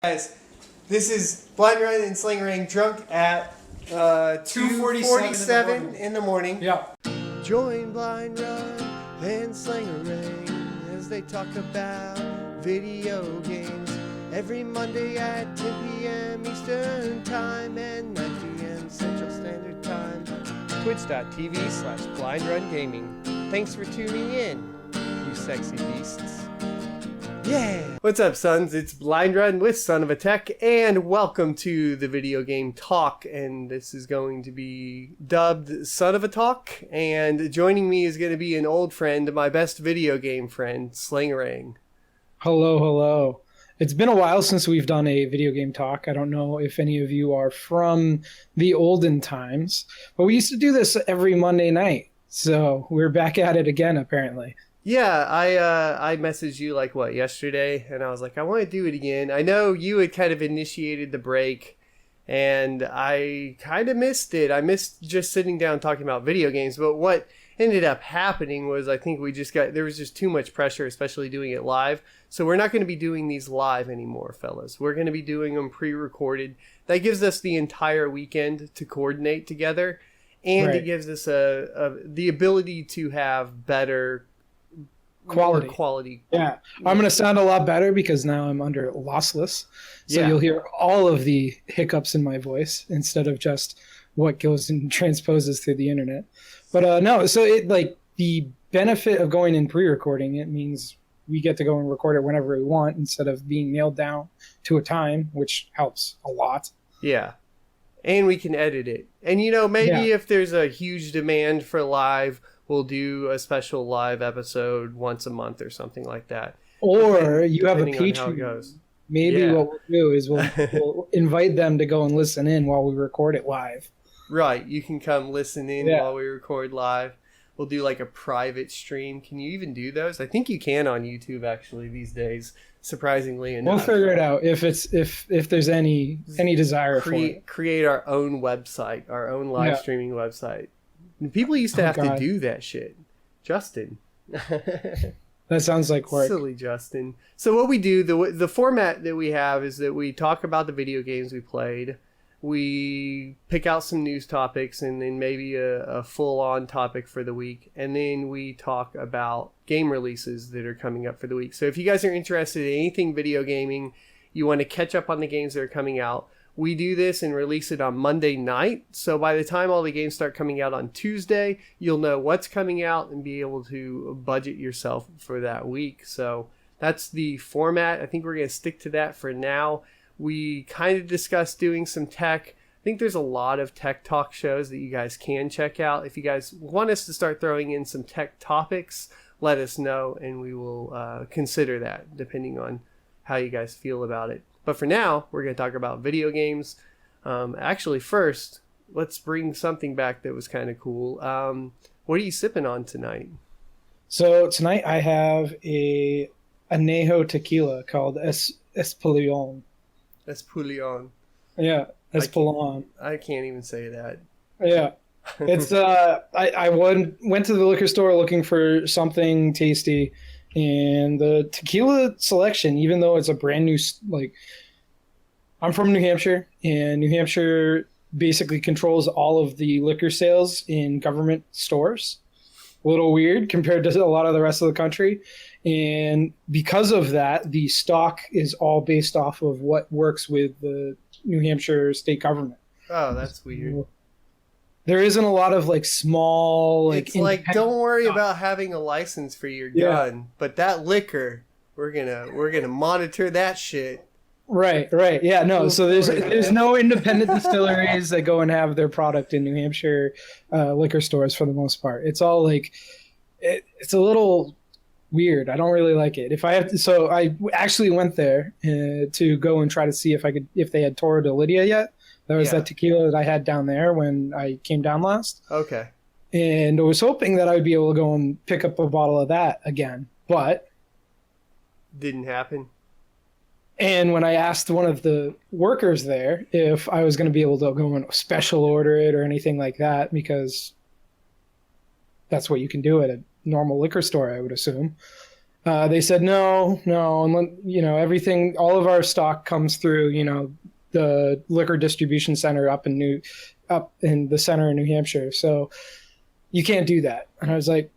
Guys, this is Blindrun and Slangarang drunk at 2:47 in the morning. Yeah. Join Blindrun and Slangarang as they talk about video games every Monday at 10 p.m. Eastern Time and 9 p.m. Central Standard Time. Twitch.tv/BlindRunGaming. Thanks for tuning in, you sexy beasts. Yeah! What's up, sons? It's Blindrun with Son of a Tech, and welcome to the Video Game Talk. And this is going to be dubbed Son of a Talk. And joining me is going to be an old friend, my best video game friend, Slangarang. Hello, hello. It's been a while since we've done a video game talk. I don't know if any of you are from the olden times, but we used to do this every Monday night. So we're back at it again, apparently. Yeah, I messaged you yesterday, and I was like, I want to do it again. I know you had kind of initiated the break, and I kind of missed it. I missed just sitting down talking about video games, but what ended up happening was I think there was just too much pressure, especially doing it live. So we're not going to be doing these live anymore, fellas. We're going to be doing them pre-recorded. That gives us the entire weekend to coordinate together, and It gives us the ability to have better quality. Yeah. I'm going to sound a lot better because now I'm under lossless. So You'll hear all of the hiccups in my voice instead of just what goes and transposes through the internet. But the benefit of going in pre-recording, it means we get to go and record it whenever we want instead of being nailed down to a time, which helps a lot. Yeah. And we can edit it. And maybe if there's a huge demand for live, we'll do a special live episode once a month or something like that. Or you have a Patreon. Maybe what we'll do is we'll invite them to go and listen in while we record it live. Right. You can come listen in while we record live. We'll do like a private stream. Can you even do those? I think you can on YouTube actually these days, surprisingly enough. We'll figure it out if there's any desire for it. Create our own website, our own live streaming website. People used to have to do that shit. Justin. That sounds like work. Silly Justin. So what we do, the format that we have is that we talk about the video games we played. We pick out some news topics and then maybe a full-on topic for the week. And then we talk about game releases that are coming up for the week. So if you guys are interested in anything video gaming, you want to catch up on the games that are coming out, we do this and release it on Monday night. So by the time all the games start coming out on Tuesday, you'll know what's coming out and be able to budget yourself for that week. So that's the format. I think we're going to stick to that for now. We kind of discussed doing some tech. I think there's a lot of tech talk shows that you guys can check out. If you guys want us to start throwing in some tech topics, let us know and we will consider that depending on how you guys feel about it. But for now, we're going to talk about video games. Actually, first, let's bring something back that was kind of cool. What are you sipping on tonight? So tonight I have a añejo tequila called Espolón. Espolón. Yeah, Espolón. I can't even say that. Yeah. It's I went to the liquor store looking for something tasty. And the tequila selection, even though it's a brand new, I'm from New Hampshire, and New Hampshire basically controls all of the liquor sales in government stores. A little weird compared to a lot of the rest of the country. And because of that, the stock is all based off of what works with the New Hampshire state government. Oh, that's weird. There isn't a lot of small it's don't worry about having a license for your gun, but that liquor, we're gonna monitor that shit. Right. Yeah, no. So there's no independent distilleries that go and have their product in New Hampshire liquor stores for the most part. It's all it's a little weird. I don't really like it. So I actually went there to go and try to see if they had Toro de Lidia yet. That was that tequila that I had down there when I came down last. Okay. And I was hoping that I would be able to go and pick up a bottle of that again, but didn't happen. And when I asked one of the workers there if I was going to be able to go and special order it or anything like that, because that's what you can do at a normal liquor store, I would assume. They said no, and everything, all of our stock comes through, the liquor distribution center up in the center of New Hampshire. So you can't do that. And I was like,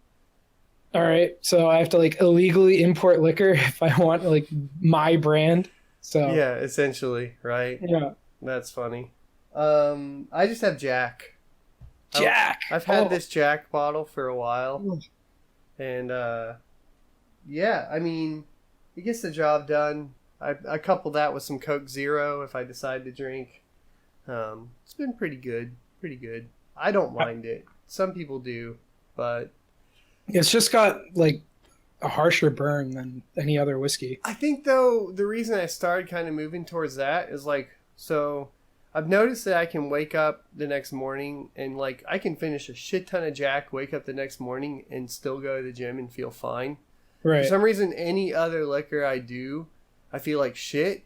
all right, so I have to like illegally import liquor if I want like my brand. So yeah, essentially, right? Yeah, that's funny. I just have Jack. Jack. I've had this Jack bottle for a while, and yeah, I mean, it gets the job done. I couple that with some Coke Zero if I decide to drink. It's been pretty good. Pretty good. I don't mind it. Some people do, but it's just got like a harsher burn than any other whiskey. I think though the reason I started kind of moving towards that is like, so I've noticed that I can wake up the next morning and like I can finish a shit ton of Jack, wake up the next morning and still go to the gym and feel fine. Right. For some reason, any other liquor I do, I feel like shit.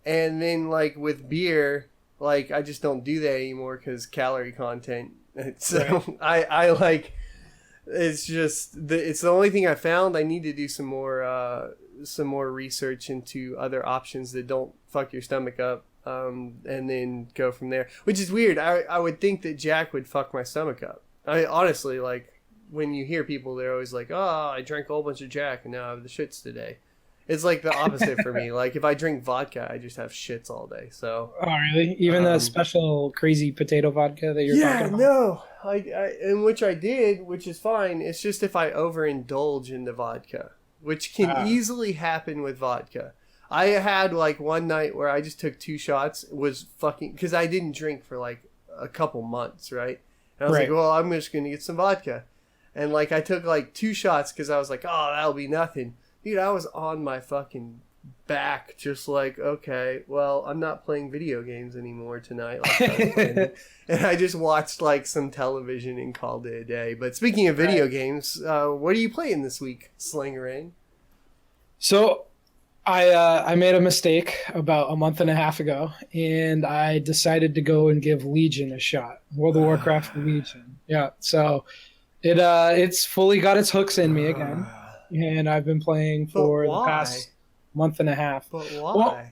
And then like with beer, like I just don't do that anymore because calorie content. So right. I like, it's just it's the only thing I found. I need to do some more research into other options that don't fuck your stomach up, and then go from there. Which is weird. I would think that Jack would fuck my stomach up. I honestly, like, when you hear people, they're always like, oh, I drank a whole bunch of Jack and now I have the shits today. It's like the opposite for me. Like if I drink vodka, I just have shits all day. So. Oh really? Even the special crazy potato vodka that you're talking about? No. In which I did, which is fine. It's just if I overindulge in the vodka, which can easily happen with vodka. I had like one night where I just took 2 shots. It was fucking, because I didn't drink for like a couple months, right? And I was like, well, I'm just gonna get some vodka, and like I took like 2 shots because I was like, oh, that'll be nothing. Dude, I was on my fucking back, just like, okay, well, I'm not playing video games anymore tonight. Like and I just watched like some television and called it a day. But speaking of video games, what are you playing this week, Slangarang? So I made a mistake about a month and a half ago, and I decided to go and give Legion a shot. World of Warcraft Legion. Yeah, so it's fully got its hooks in me again. And I've been playing for the past month and a half. But why? Well,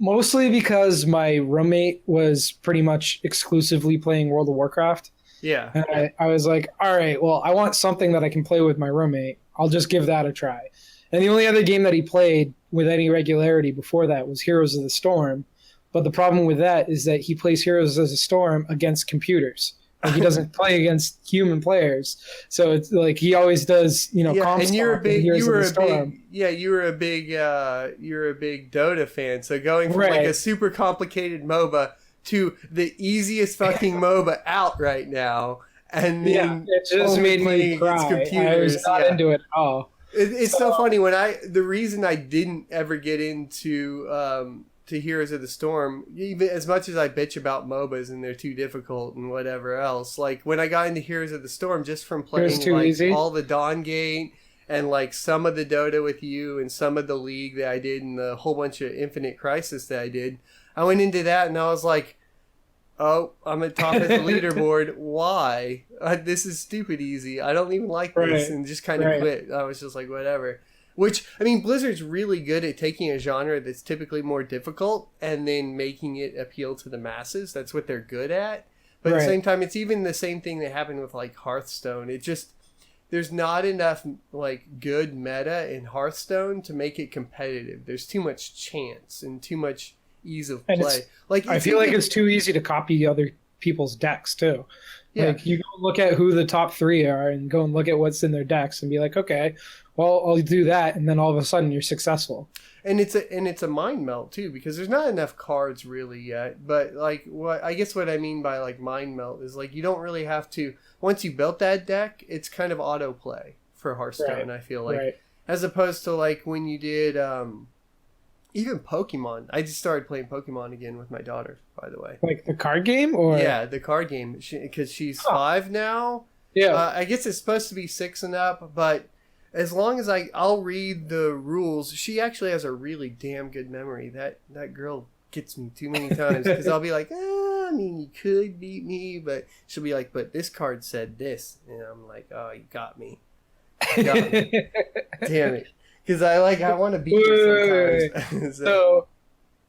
mostly because my roommate was pretty much exclusively playing World of Warcraft. Yeah. And I was like, all right, well, I want something that I can play with my roommate. I'll just give that a try. And the only other game that he played with any regularity before that was Heroes of the Storm. But the problem with that is that he plays Heroes of the Storm against computers. Like he doesn't play against human players, so it's like he always does, and you were a big Dota fan. So going from like a super complicated MOBA to the easiest fucking MOBA out right now, and then it just made me cry. I was not into it at all. It's so funny the reason I didn't ever get into to Heroes of the Storm, even as much as I bitch about MOBAs and they're too difficult and whatever else, like when I got into Heroes of the Storm just from playing like all the Dawn Gate and like some of the Dota with you and some of the League that I did and the whole bunch of Infinite Crisis that I did, I went into that and I was like, oh, I'm at top of the leaderboard. Why? This is stupid easy. I don't even like this, and just kind of quit. I was just like, whatever. Which, I mean, Blizzard's really good at taking a genre that's typically more difficult and then making it appeal to the masses. That's what they're good at. But at the same time, it's even the same thing that happened with, like, Hearthstone. It just, there's not enough, like, good meta in Hearthstone to make it competitive. There's too much chance and too much ease of play. Like, I feel like it's too easy to copy other people's decks, too. Yeah. Like, you go look at who the top 3 are and go and look at what's in their decks and be like, okay, well, I'll do that, and then all of a sudden you're successful. And it's a mind melt too, because there's not enough cards really yet. But like what I mean by like mind melt is like you don't really have to, once you built that deck, it's kind of autoplay for Hearthstone. I feel like as opposed to like when you did even Pokemon. I just started playing Pokemon again with my daughter, by the way. Like the card game, or the card game, because she's 5 now. Yeah, I guess it's supposed to be 6 and up, but as long as I'll read the rules. She actually has a really damn good memory. That girl gets me too many times because I'll be like, I mean, you could beat me, but she'll be like, but this card said this, and I'm like, oh, you got me. Damn it. because I want to beat her sometimes. So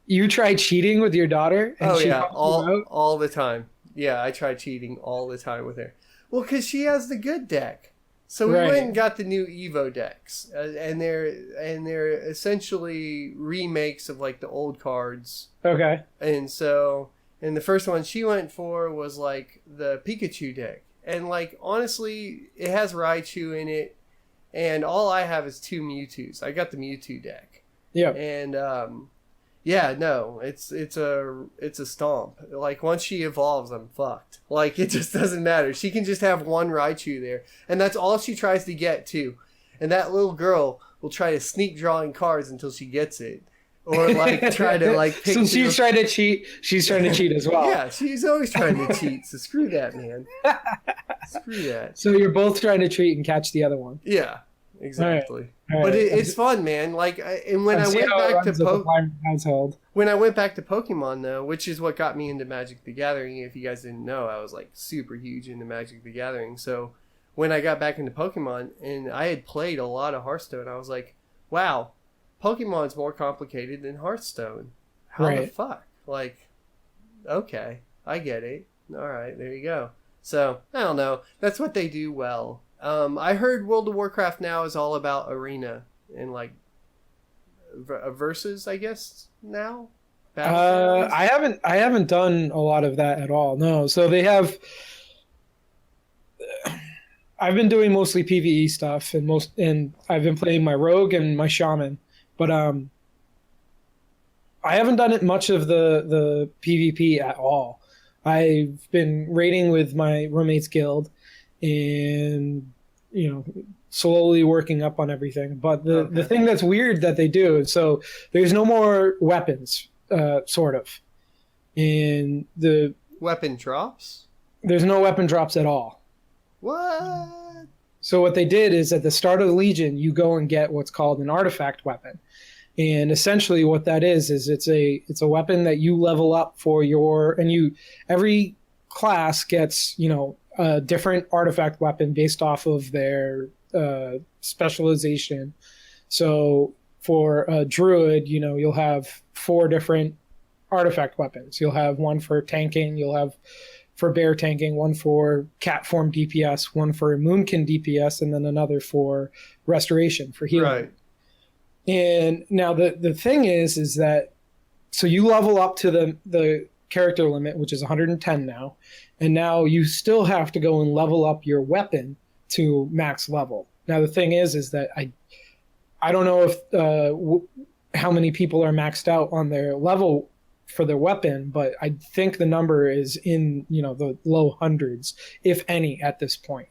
you try cheating with your daughter? And she helps you out? all the time. Yeah, I try cheating all the time with her. Well, because she has the good deck. So we went and got the new Evo decks, and they're essentially remakes of like the old cards. Okay. And so, and the first one she went for was like the Pikachu deck, and like honestly, it has Raichu in it, and all I have is 2 Mewtwo's. I got the Mewtwo deck. Yeah. And yeah, no, it's a stomp. Like once she evolves, I'm fucked. Like it just doesn't matter. She can just have 1 Raichu there, and that's all she tries to get too. And that little girl will try to sneak drawing cards until she gets it, or like try to like pick. So she's trying to cheat. She's trying to cheat as well. Yeah, she's always trying to cheat. So screw that, man. Screw that. So you're both trying to cheat and catch the other one. Yeah, exactly. All right. But it's fun, man. Like, and when I went back to household. When I went back to Pokemon, though, which is what got me into Magic the Gathering. If you guys didn't know, I was like super huge into Magic the Gathering. So when I got back into Pokemon, and I had played a lot of Hearthstone, I was like, wow, Pokemon's more complicated than Hearthstone. How the fuck? Like, okay, I get it. All right, there you go. So I don't know. That's what they do well. I heard World of Warcraft now is all about arena and like versus, I guess now. I haven't done a lot of that at all. No, so they have. I've been doing mostly PvE stuff and I've been playing my rogue and my shaman, but I haven't done it much of the PvP at all. I've been raiding with my roommate's guild, and slowly working up on everything. But the thing that's weird that they do, so there's no more weapons, sort of. And the weapon drops? There's no weapon drops at all. What? So what they did is at the start of the Legion, you go and get what's called an artifact weapon. And essentially what that is it's a weapon that you level up for every class gets, a different artifact weapon based off of their specialization. So for a druid, you'll have 4 different artifact weapons. You'll have one for tanking, you'll have for bear tanking, one for cat form DPS, one for moonkin DPS, and then another for restoration, for healing. Right. And now the thing is that, so you level up to the character limit, which is 110 now, and now you still have to go and level up your weapon to max level. Now the thing is that I don't know if how many people are maxed out on their level for their weapon, but I think the number is in the low hundreds, if any, at this point.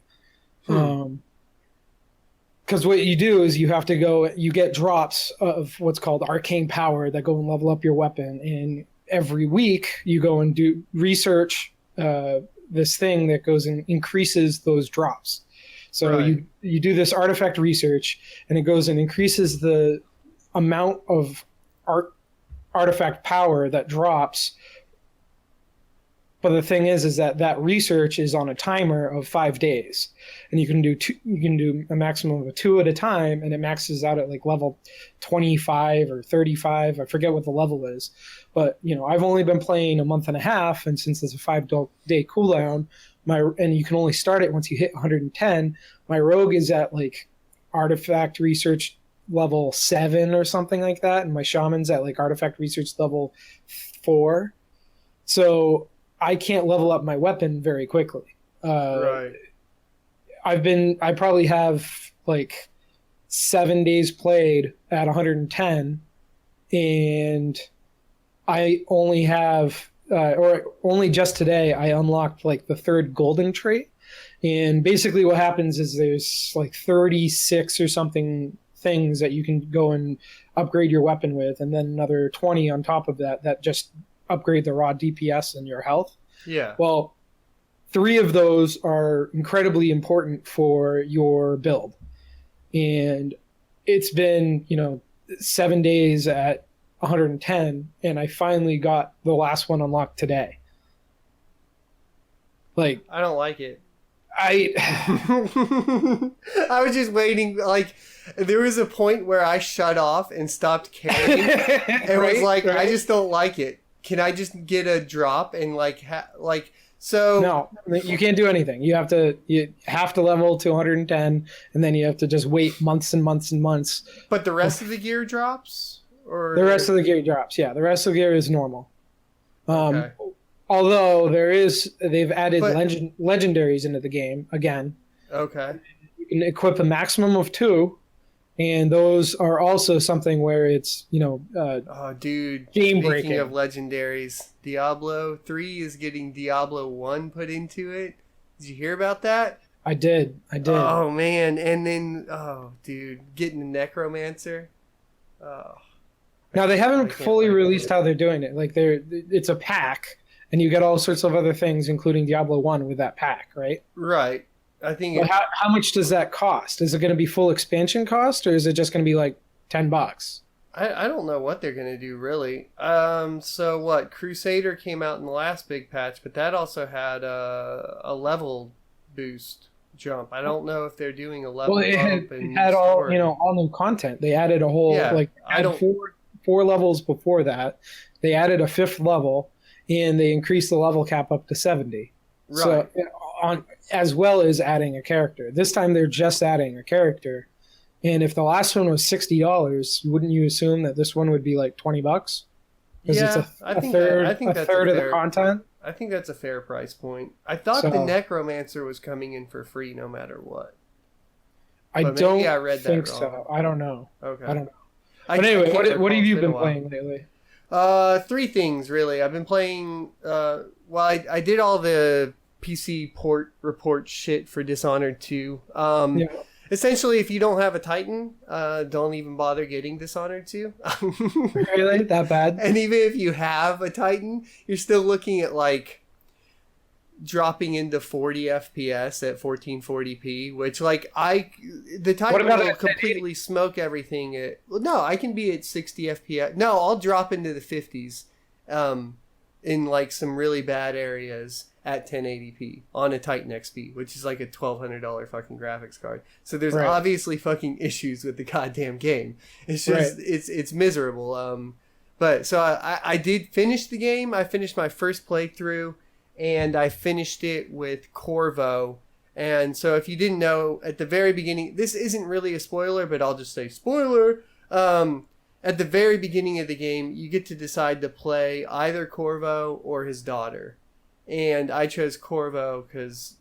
Because what you do is you have to go, you get drops of what's called arcane power that go and level up your weapon, and every week you go and do research this thing that goes and increases those drops. So you do this artifact research, and it goes and increases the amount of artifact power that drops. But the thing is that research is on a timer of 5 days, and you can do a maximum of 2 at a time, and it maxes out at like level 25 or 35. I forget what the level is, but I've only been playing a month and a half, and since it's a 5-day cooldown, and you can only start it once you hit 110. My rogue is at like artifact research level 7 or something like that, and my shaman's at like artifact research level 4. So I can't level up my weapon very quickly. Right. I probably have like 7 days played at 110, and I only have, or only just today, I unlocked like the 3rd golden trait. And basically what happens is there's like 36 or something things that you can go and upgrade your weapon with, and then another 20 on top of that just upgrade the raw DPS and your health. Yeah. Well, 3 of those are incredibly important for your build. And it's been, 7 days at 110, and I finally got the last one unlocked today. Like, I don't like it. I I was just waiting. Like, there was a point where I shut off and stopped caring, and was like, I just don't like it. Can I just get a drop and so? No, you can't do anything. You have to level to 110, and then you have to just wait months and months and months. But the rest of the gear drops, or the rest of the gear drops. Yeah, the rest of the gear is normal. Okay. Although they've added legendaries into the game again. Okay. You can equip a maximum of 2, and those are also something where it's oh, dude! Game speaking breaking. of legendaries, Diablo 3 is getting Diablo 1 put into it. Did you hear about that? I did. Oh man! And then dude, getting the Necromancer. Oh. Now they haven't fully released how they're doing it. Like it's a pack. And you get all sorts of other things, including Diablo 1 with that pack, right? Right. I think. But how much does that cost? Is it going to be full expansion cost, or is it just going to be like $10? I don't know what they're going to do, really. So what? Crusader came out in the last big patch, but that also had a level boost jump. I don't know if they're doing a level bump. It had all new content. They added a whole four levels before that. They added a 5th level. And they increased the level cap up to 70. Right. So, as well as adding a character. This time they're just adding a character. And if the last one was $60, wouldn't you assume that this one would be like $20? Yeah, I think that's a third of the content. I think that's a fair price point. I thought the Necromancer was coming in for free no matter what. I don't think so. I don't know. Okay. I don't know. But anyway, what have you been playing lately? 3 things really. I've been playing. I did all the PC port report shit for Dishonored 2. Essentially, if you don't have a Titan, don't even bother getting Dishonored 2. Really? That bad? And even if you have a Titan, you're still looking at like dropping into 40 FPS at 1440p, which the Titan will completely smoke everything. I can be at 60 FPS. No, I'll drop into the 50s in like some really bad areas at 1080p on a Titan XP, which is like a $1,200 fucking graphics card. So there's obviously fucking issues with the goddamn game. It's just it's miserable. But so I did finish the game. I finished my first playthrough. And I finished it with Corvo. And so if you didn't know, at the very beginning, this isn't really a spoiler, but I'll just say spoiler. At the very beginning of the game, you get to decide to play either Corvo or his daughter. And I chose Corvo because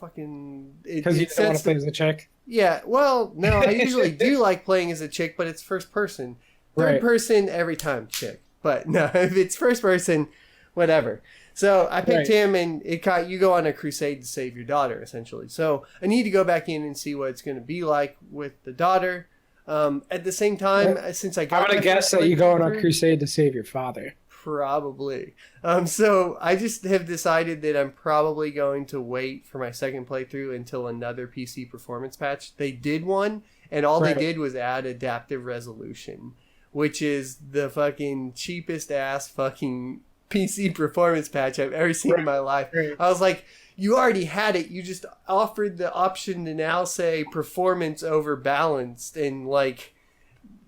fucking... Because you don't want to play as a chick? Yeah, well, no, I usually do like playing as a chick, but it's first person. Third person every time, chick. But no, if it's first person, whatever. So I picked him, and you go on a crusade to save your daughter, essentially. So I need to go back in and see what it's going to be like with the daughter. At the same time, since I got... I'm going to guess that you go on a crusade to save your father. Probably. So I just have decided that I'm probably going to wait for my second playthrough until another PC performance patch. They did one, and all they did was add adaptive resolution, which is the fucking cheapest ass fucking PC performance patch I've ever seen in my life. I was like, you already had it. You just offered the option to now say performance over balanced, and like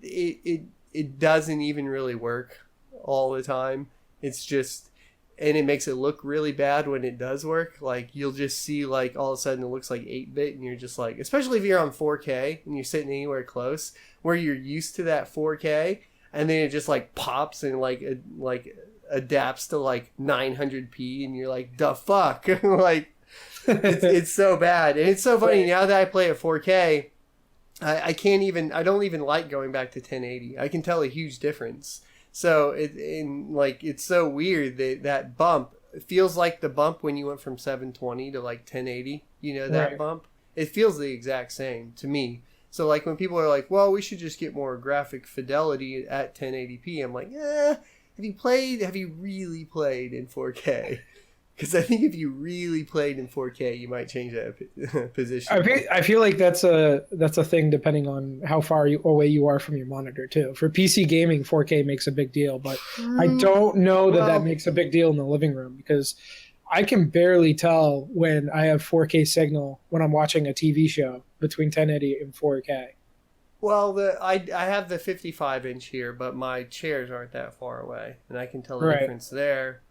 it doesn't even really work all the time. It's just, and it makes it look really bad when it does work. Like you'll just see like all of a sudden it looks like 8-bit, and you're just like, especially if you're on 4K and you're sitting anywhere close where you're used to that 4K, and then it just like pops and like adapts to like 900p, and you're like, the fuck. Like it's so bad. And it's so funny now that I play at 4K, I don't even like going back to 1080. I can tell a huge difference. So it's so weird that bump, it feels like the bump when you went from 720 to like 1080, that bump, it feels the exact same to me. So like when people are like, well, we should just get more graphic fidelity at 1080p, I'm like, have you really played in 4K? Because I think if you really played in 4K, you might change that position. I feel like that's a thing depending on how far away you are from your monitor too. For PC gaming, 4K makes a big deal, but I don't know that makes a big deal in the living room, because I can barely tell when I have 4K signal when I'm watching a TV show between 1080 and 4K. Well, I have the 55-inch here, but my chairs aren't that far away, and I can tell the Right. difference there.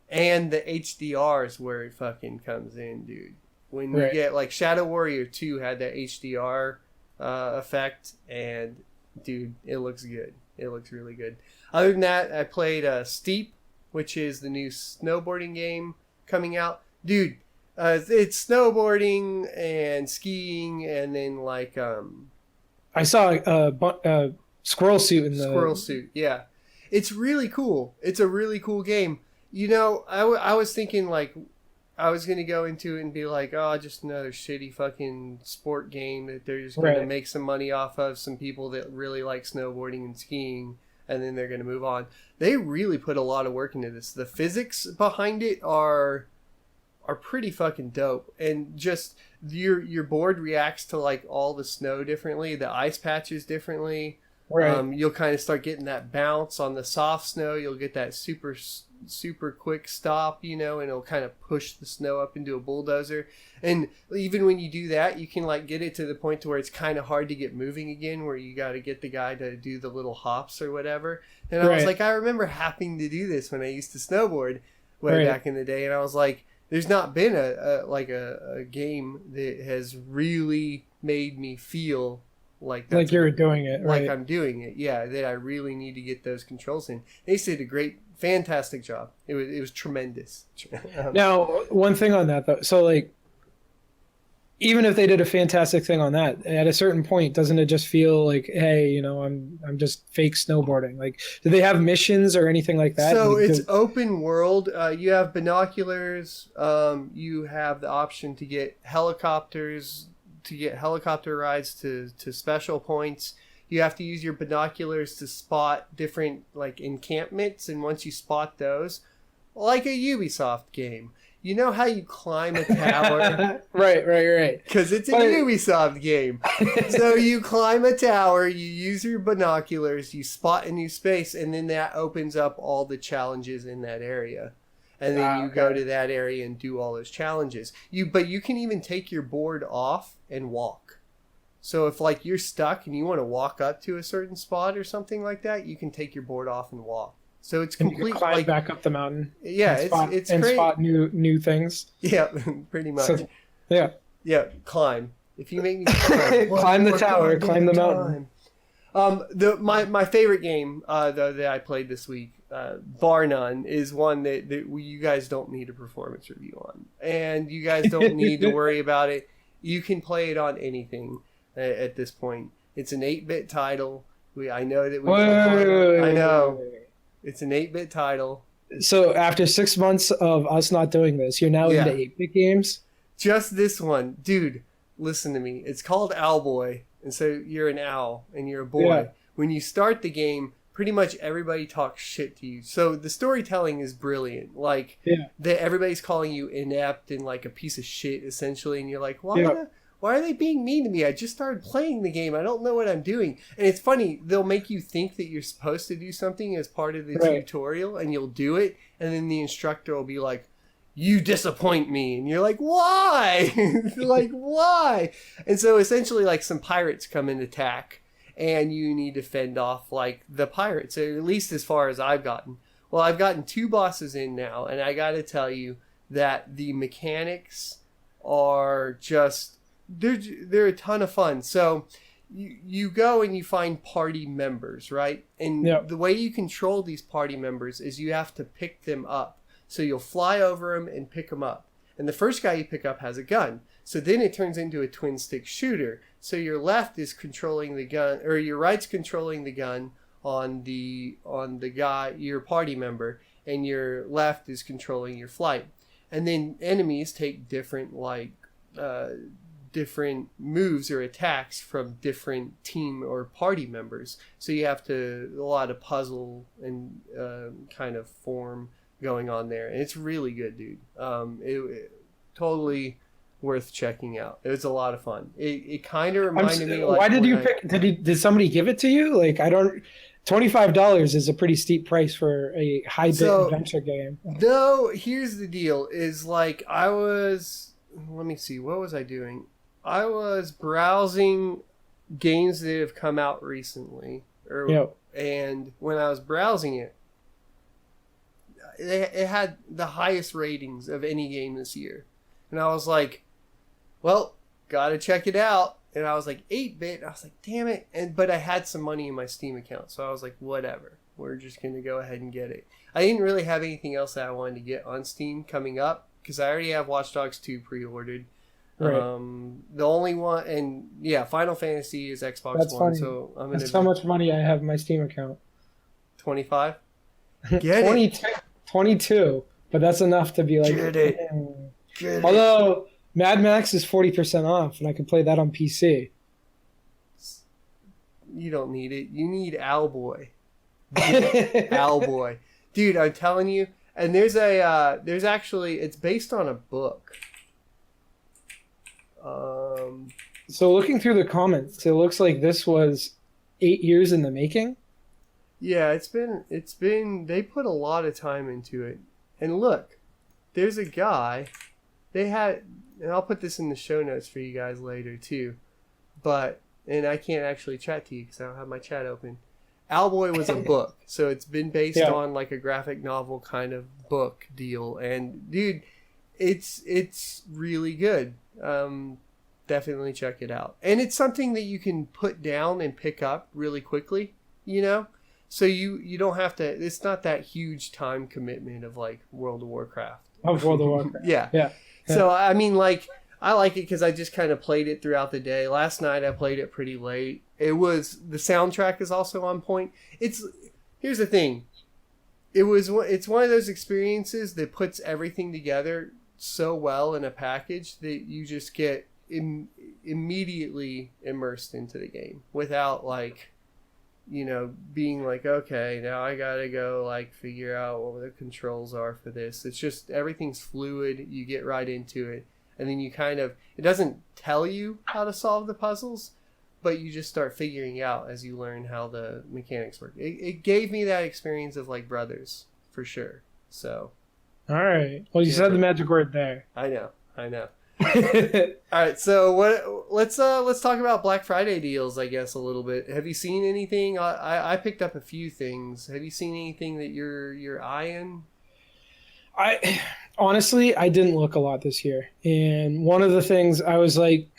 And the HDR is where it fucking comes in, dude. When you Right. get, like, Shadow Warrior 2 had that HDR effect, and, dude, it looks good. It looks really good. Other than that, I played Steep, which is the new snowboarding game coming out. Dude, it's snowboarding and skiing, and then, like... I saw a squirrel suit in the Squirrel suit, yeah. It's really cool. It's a really cool game. You know, I was thinking, like, I was going to go into it and be like, oh, just another shitty fucking sport game that they're just going to make some money off of, some people that really like snowboarding and skiing, and then they're going to move on. They really put a lot of work into this. The physics behind it are pretty fucking dope, and just your board reacts to like all the snow differently, the ice patches differently. Right. You'll kind of start getting that bounce on the soft snow. You'll get that super quick stop, you know, and it'll kind of push the snow up into a bulldozer. And even when you do that, you can like get it to the point to where it's kind of hard to get moving again, where you got to get the guy to do the little hops or whatever. And I was like, I remember having to do this when I used to snowboard way back in the day, and I was like, there's not been a game that has really made me feel like you're doing it, right? Like I'm doing it, yeah. That I really need to get those controls in. They did a fantastic job. It was tremendous. Now, one thing on that though, so like, even if they did a fantastic thing on that, at a certain point, doesn't it just feel like, hey, you know, I'm just fake snowboarding? Like, do they have missions or anything like that? So it's open world. You have binoculars. You have the option to get helicopters, to get helicopter rides to special points. You have to use your binoculars to spot different like encampments, and once you spot those, like a Ubisoft game, you know how you climb a tower? Right. Because it's a Ubisoft game. So you climb a tower, you use your binoculars, you spot a new space, and then that opens up all the challenges in that area. And then you go to that area and do all those challenges. But you can even take your board off and walk. So if like you're stuck and you want to walk up to a certain spot or something like that, you can take your board off and walk. So it's complete. You can climb back up the mountain. Yeah, it's and great. Spot new things. Yeah, pretty much. So, yeah, climb. If you make me climb, climb the tower, climb the mountain. My favorite game that I played this week, bar none, is one that you guys don't need a performance review on, and you guys don't need to worry about it. You can play it on anything at this point. It's an 8-bit title. I know that I know. It's an 8-bit title. So after 6 months of us not doing this, you're now into 8-bit games? Just this one. Dude, listen to me. It's called Owlboy. And so you're an owl and you're a boy. Yeah. When you start the game, pretty much everybody talks shit to you. So the storytelling is brilliant. Like, everybody's calling you inept and like a piece of shit, essentially. And you're like, why are they being mean to me? I just started playing the game. I don't know what I'm doing. And it's funny. They'll make you think that you're supposed to do something as part of the tutorial, and you'll do it. And then the instructor will be like, you disappoint me. And you're like, why? Like, why? And so essentially, like, some pirates come and attack, and you need to fend off, like, the pirates, or at least as far as I've gotten. Well, I've gotten 2 bosses in now, and I got to tell you that the mechanics are just... They're a ton of fun. So you go and you find party members, right? And the way you control these party members is you have to pick them up. So you'll fly over them and pick them up. And the first guy you pick up has a gun. So then it turns into a twin stick shooter. So your left is controlling the gun, or your right's controlling the gun on the guy, your party member, and your left is controlling your flight. And then enemies take different different moves or attacks from different team or party members. So you have a lot of puzzle and kind of form going on there. And it's really good, dude. It totally worth checking out. It was a lot of fun. It kind of reminded me. Like, why did you pick? Did somebody give it to you? Like, I don't. $25 is a pretty steep price for a high-bit adventure game. Though, here's the deal, is like let me see, what was I doing? I was browsing games that have come out recently. And when I was browsing it had the highest ratings of any game this year. And I was like, well, gotta check it out. And I was like, 8-bit. I was like, damn it. But I had some money in my Steam account. So I was like, whatever. We're just going to go ahead and get it. I didn't really have anything else that I wanted to get on Steam coming up, because I already have Watch Dogs 2 pre-ordered. Right. The only one, and yeah, Final Fantasy is Xbox That's One. Funny. So I'm gonna. That's how much money I have in my Steam account. 25. Get 22, it. 22, but that's enough to be like. Get it. Get Although Mad Max is 40% off, and I can play that on PC. You don't need it. You need Owlboy. Owlboy, dude. I'm telling you. And there's actually, it's based on a book. So looking through the comments, it looks like this was 8 years in the making. Yeah, it's been, they put a lot of time into it. And look, there's a guy, and I'll put this in the show notes for you guys later too, and I can't actually chat to you because I don't have my chat open. Owlboy was a book, so it's been based on like a graphic novel kind of book deal. And dude, it's really good. Definitely check it out. And it's something that you can put down and pick up really quickly, so you don't have to, it's not that huge time commitment of like World of Warcraft. Yeah. So I mean, like, I like it because I just kind of played it throughout the day. Last night I played it pretty late. The soundtrack is also on point. Here's the thing. It's one of those experiences that puts everything together so well in a package that you just get immediately immersed into the game without like, being like, okay, now I gotta go like figure out what the controls are for this. It's just everything's fluid. You get right into it. And then it doesn't tell you how to solve the puzzles, but you just start figuring out as you learn how the mechanics work. It gave me that experience of like Brothers, for sure. So. All right. Well, you said the magic word there. I know. All right. So let's talk about Black Friday deals, I guess, a little bit. Have you seen anything? I picked up a few things. Have you seen anything that you're eyeing? Honestly, I didn't look a lot this year. And one of the things I was like,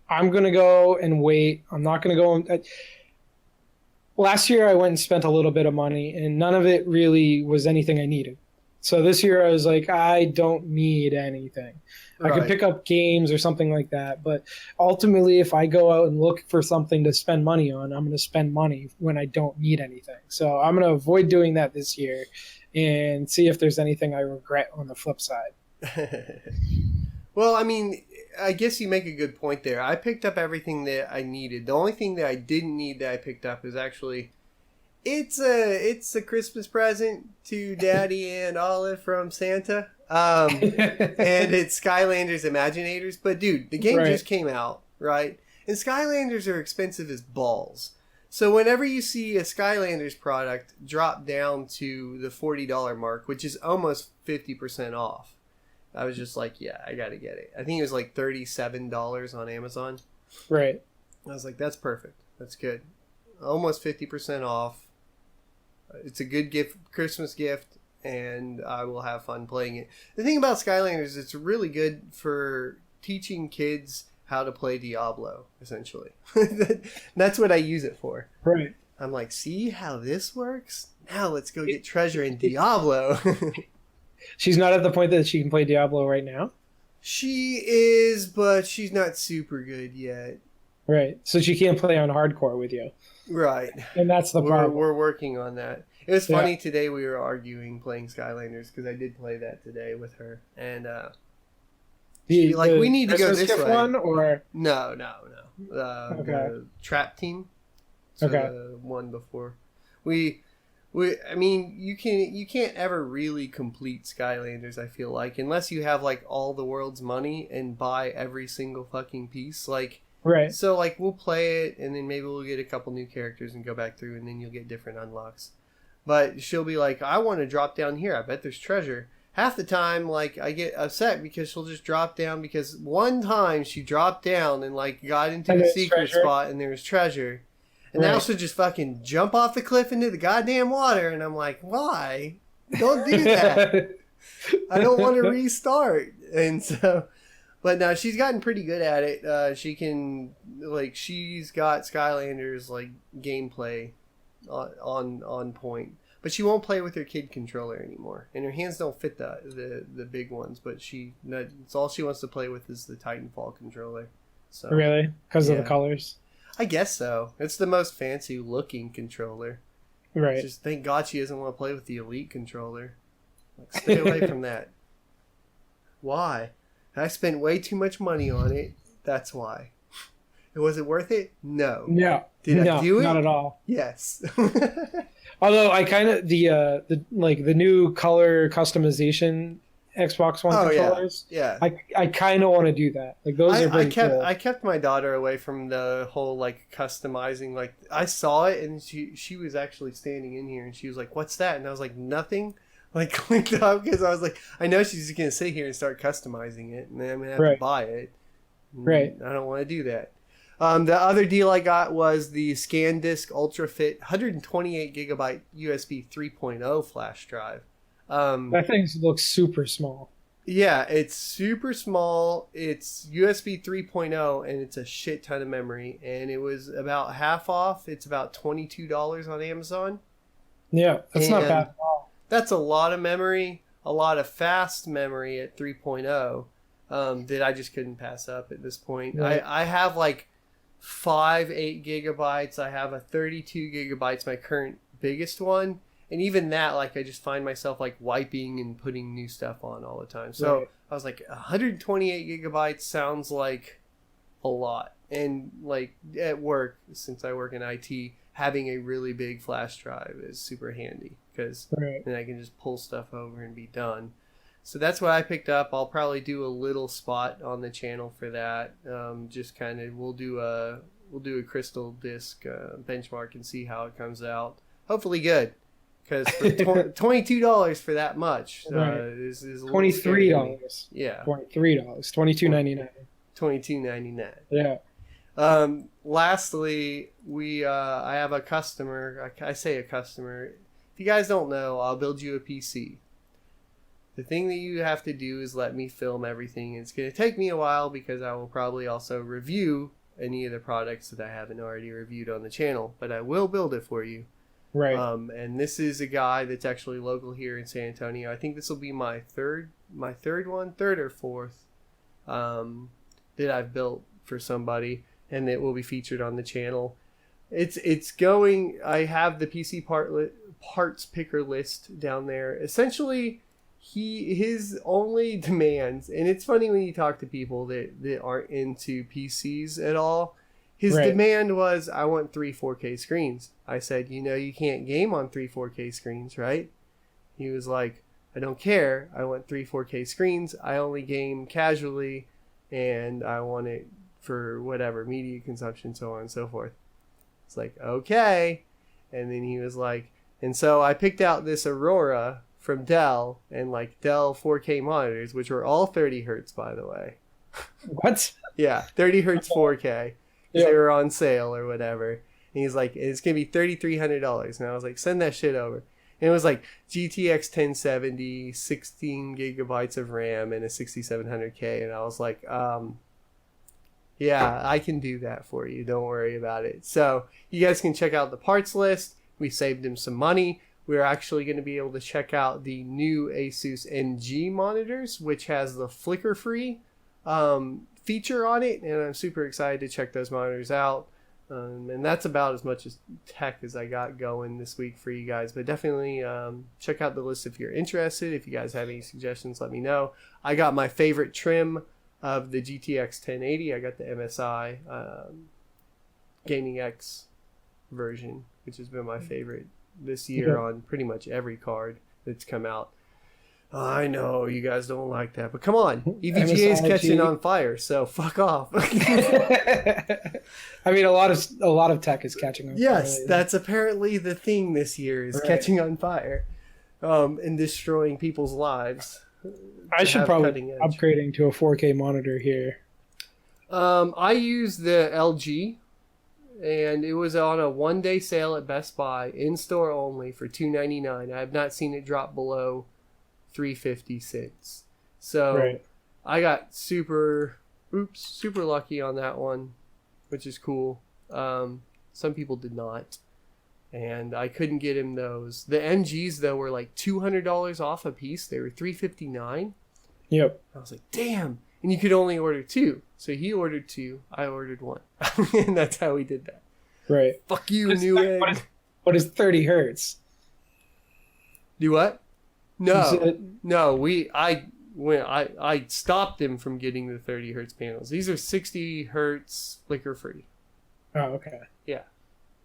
I'm going to go and wait. I'm not going to go. Last year, I went and spent a little bit of money, and none of it really was anything I needed. So this year, I was like, I don't need anything. Right. I could pick up games or something like that. But ultimately, if I go out and look for something to spend money on, I'm going to spend money when I don't need anything. So I'm going to avoid doing that this year and see if there's anything I regret on the flip side. Well, I mean, I guess you make a good point there. I picked up everything that I needed. The only thing that I didn't need that I picked up is actually, it's a Christmas present to Daddy and Olive from Santa. And it's Skylanders Imaginators. But dude, the game just came out, right? And Skylanders are expensive as balls. So whenever you see a Skylanders product drop down to the $40 mark, which is almost 50% off, I was just like, yeah, I got to get it. I think it was like $37 on Amazon. Right. I was like, that's perfect. That's good. Almost 50% off. It's a good gift, Christmas gift, and I will have fun playing it. The thing about Skylanders, it's really good for teaching kids how to play Diablo, essentially. That's what I use it for. Right. I'm like, see how this works? Now let's go get treasure in Diablo. She's not at the point that she can play Diablo right now? She is, but she's not super good yet. Right. So she can't play on hardcore with you. Right. And that's the problem. We're working on that. It was funny today we were arguing playing Skylanders because I did play that today with her. And we need to go this way. One, or? No. The Trap Team. So the one before. I mean, you can't ever really complete Skylanders, I feel like, unless you have like all the world's money and buy every single fucking piece. Like, Right. So like we'll play it, and then maybe we'll get a couple new characters and go back through, and then you'll get different unlocks. But she'll be like, I want to drop down here. I bet there's treasure. Half the time, like, I get upset because she'll just drop down, because one time she dropped down and like got into a secret spot and there was treasure. And now she'll just fucking jump off the cliff into the goddamn water, and I'm like, why? Don't do that. I don't want to restart. And so, but now she's gotten pretty good at it. She can, like, she's got Skylanders like gameplay on point, but she won't play with her kid controller anymore, and her hands don't fit the big ones. But it's all she wants to play with is the Titanfall controller. So really, because of the colors. I guess so. It's the most fancy looking controller. Right. Just thank God she doesn't want to play with the Elite controller. Like, stay away from that. Why? I spent way too much money on it. That's why. Was it worth it? No. No. Did I do it? Not at all. Yes. Although I kind of the new color customization Xbox One controllers. Yeah. I kind of want to do that. Like those are pretty cool. I kept my daughter away from the whole like customizing. Like I saw it, and she was actually standing in here, and she was like, "What's that?" And I was like, "Nothing." Like clicked up, because I was like, I know she's just gonna sit here and start customizing it, and then I'm gonna have to buy it. Right. I don't want to do that. The other deal I got was the SanDisk Ultra Fit 128 gigabyte USB 3.0 flash drive. That thing looks super small. Yeah, it's super small. It's USB 3.0, and it's a shit ton of memory. And it was about half off. It's about $22 on Amazon. Yeah, that's not bad at all. That's a lot of memory, a lot of fast memory at 3.0 that I just couldn't pass up at this point. Right. I have like 8 gigabytes. I have a 32 gigabytes, my current biggest one. And even that, like, I just find myself, like, wiping and putting new stuff on all the time. So I was like, 128 gigabytes sounds like a lot. And, like, at work, since I work in IT, having a really big flash drive is super handy. Because then I can just pull stuff over and be done. So that's what I picked up. I'll probably do a little spot on the channel for that. Just kind of, we'll do a crystal disc benchmark and see how it comes out. Hopefully good. Because for $22 for that much is $23. Yeah, $23. $22.99. $22.99. Yeah. Lastly, I have a customer. I say a customer. If you guys don't know, I'll build you a PC. The thing that you have to do is let me film everything. It's going to take me a while because I will probably also review any of the products that I haven't already reviewed on the channel. But I will build it for you. Right. And this is a guy that's actually local here in San Antonio. I think this will be my third or fourth that I've built for somebody, and it will be featured on the channel. It's going. I have the PC parts picker list down there. Essentially, his only demands, and it's funny when you talk to people that aren't into PCs at all. His demand was, I want 3 4K screens. I said, you can't game on 3 4K screens, right? He was like, I don't care. I want 3 4K screens. I only game casually, and I want it for whatever, media consumption, so on and so forth. It's like, okay. And then he was like, and so I picked out this Aurora from Dell, and like Dell 4K monitors, which were all 30 hertz, by the way. What? Yeah, 30 hertz 4K. They were on sale or whatever. And he's like, it's going to be $3,300. And I was like, send that shit over. And it was like GTX 1070, 16 gigabytes of RAM, and a 6700K. And I was like, yeah, I can do that for you. Don't worry about it. So you guys can check out the parts list. We saved him some money. We're actually going to be able to check out the new Asus NG monitors, which has the flicker-free feature on it, and I'm super excited to check those monitors out. And that's about as much as tech as I got going this week for you guys. But definitely check out the list if you're interested. If you guys have any suggestions, let me know. I got my favorite trim of the GTX 1080. I got the MSI Gaming X version, which has been my favorite this year on pretty much every card that's come out. I know you guys don't like that, but come on, EVGA is MSRP. catching on fire, so fuck off. I mean, a lot of tech is catching on fire. Yes, lately. that's apparently the thing this year is Right. catching on fire, and destroying people's lives. I should probably cutting edge. upgrading to a 4K monitor here. I use the LG, and it was on a 1-day sale at Best Buy, in store only for $299. I have not seen it drop below $350 since. So Right. I got super lucky on that one, which is cool. Some people did not, and I couldn't get him those. The MGs though were like $200 off a piece. They were $359. Yep. I was like, damn. And you could only order 2. So he ordered 2, I ordered 1. And that's how we did that. Right. Fuck you, What is- Newegg. What is 30 hertz? Do what? You No. said- No, I stopped him from getting the 30 hertz panels. These are 60 hertz flicker free. Oh, okay. Yeah.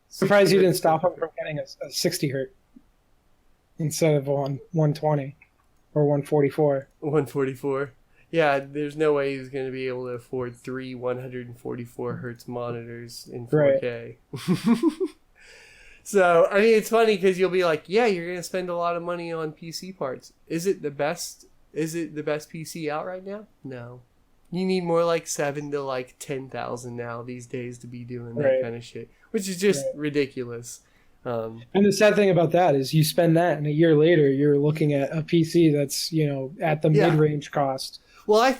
Surprised you 60 didn't hertz stop him flicker from getting a 60 hertz instead of on 120 or 144. 144. Yeah, there's no way he's going to be able to afford 3 144 hertz monitors in 4K. So, I mean, it's funny because you'll be like, yeah, you're going to spend a lot of money on PC parts. Is it the best PC out right now? No. You need more like 7 to like 10,000 now these days to be doing that Right. kind of shit, which is just Right. ridiculous. And the sad thing about that is you spend that and a year later you're looking at a PC that's, at the Yeah. mid-range cost. Well, I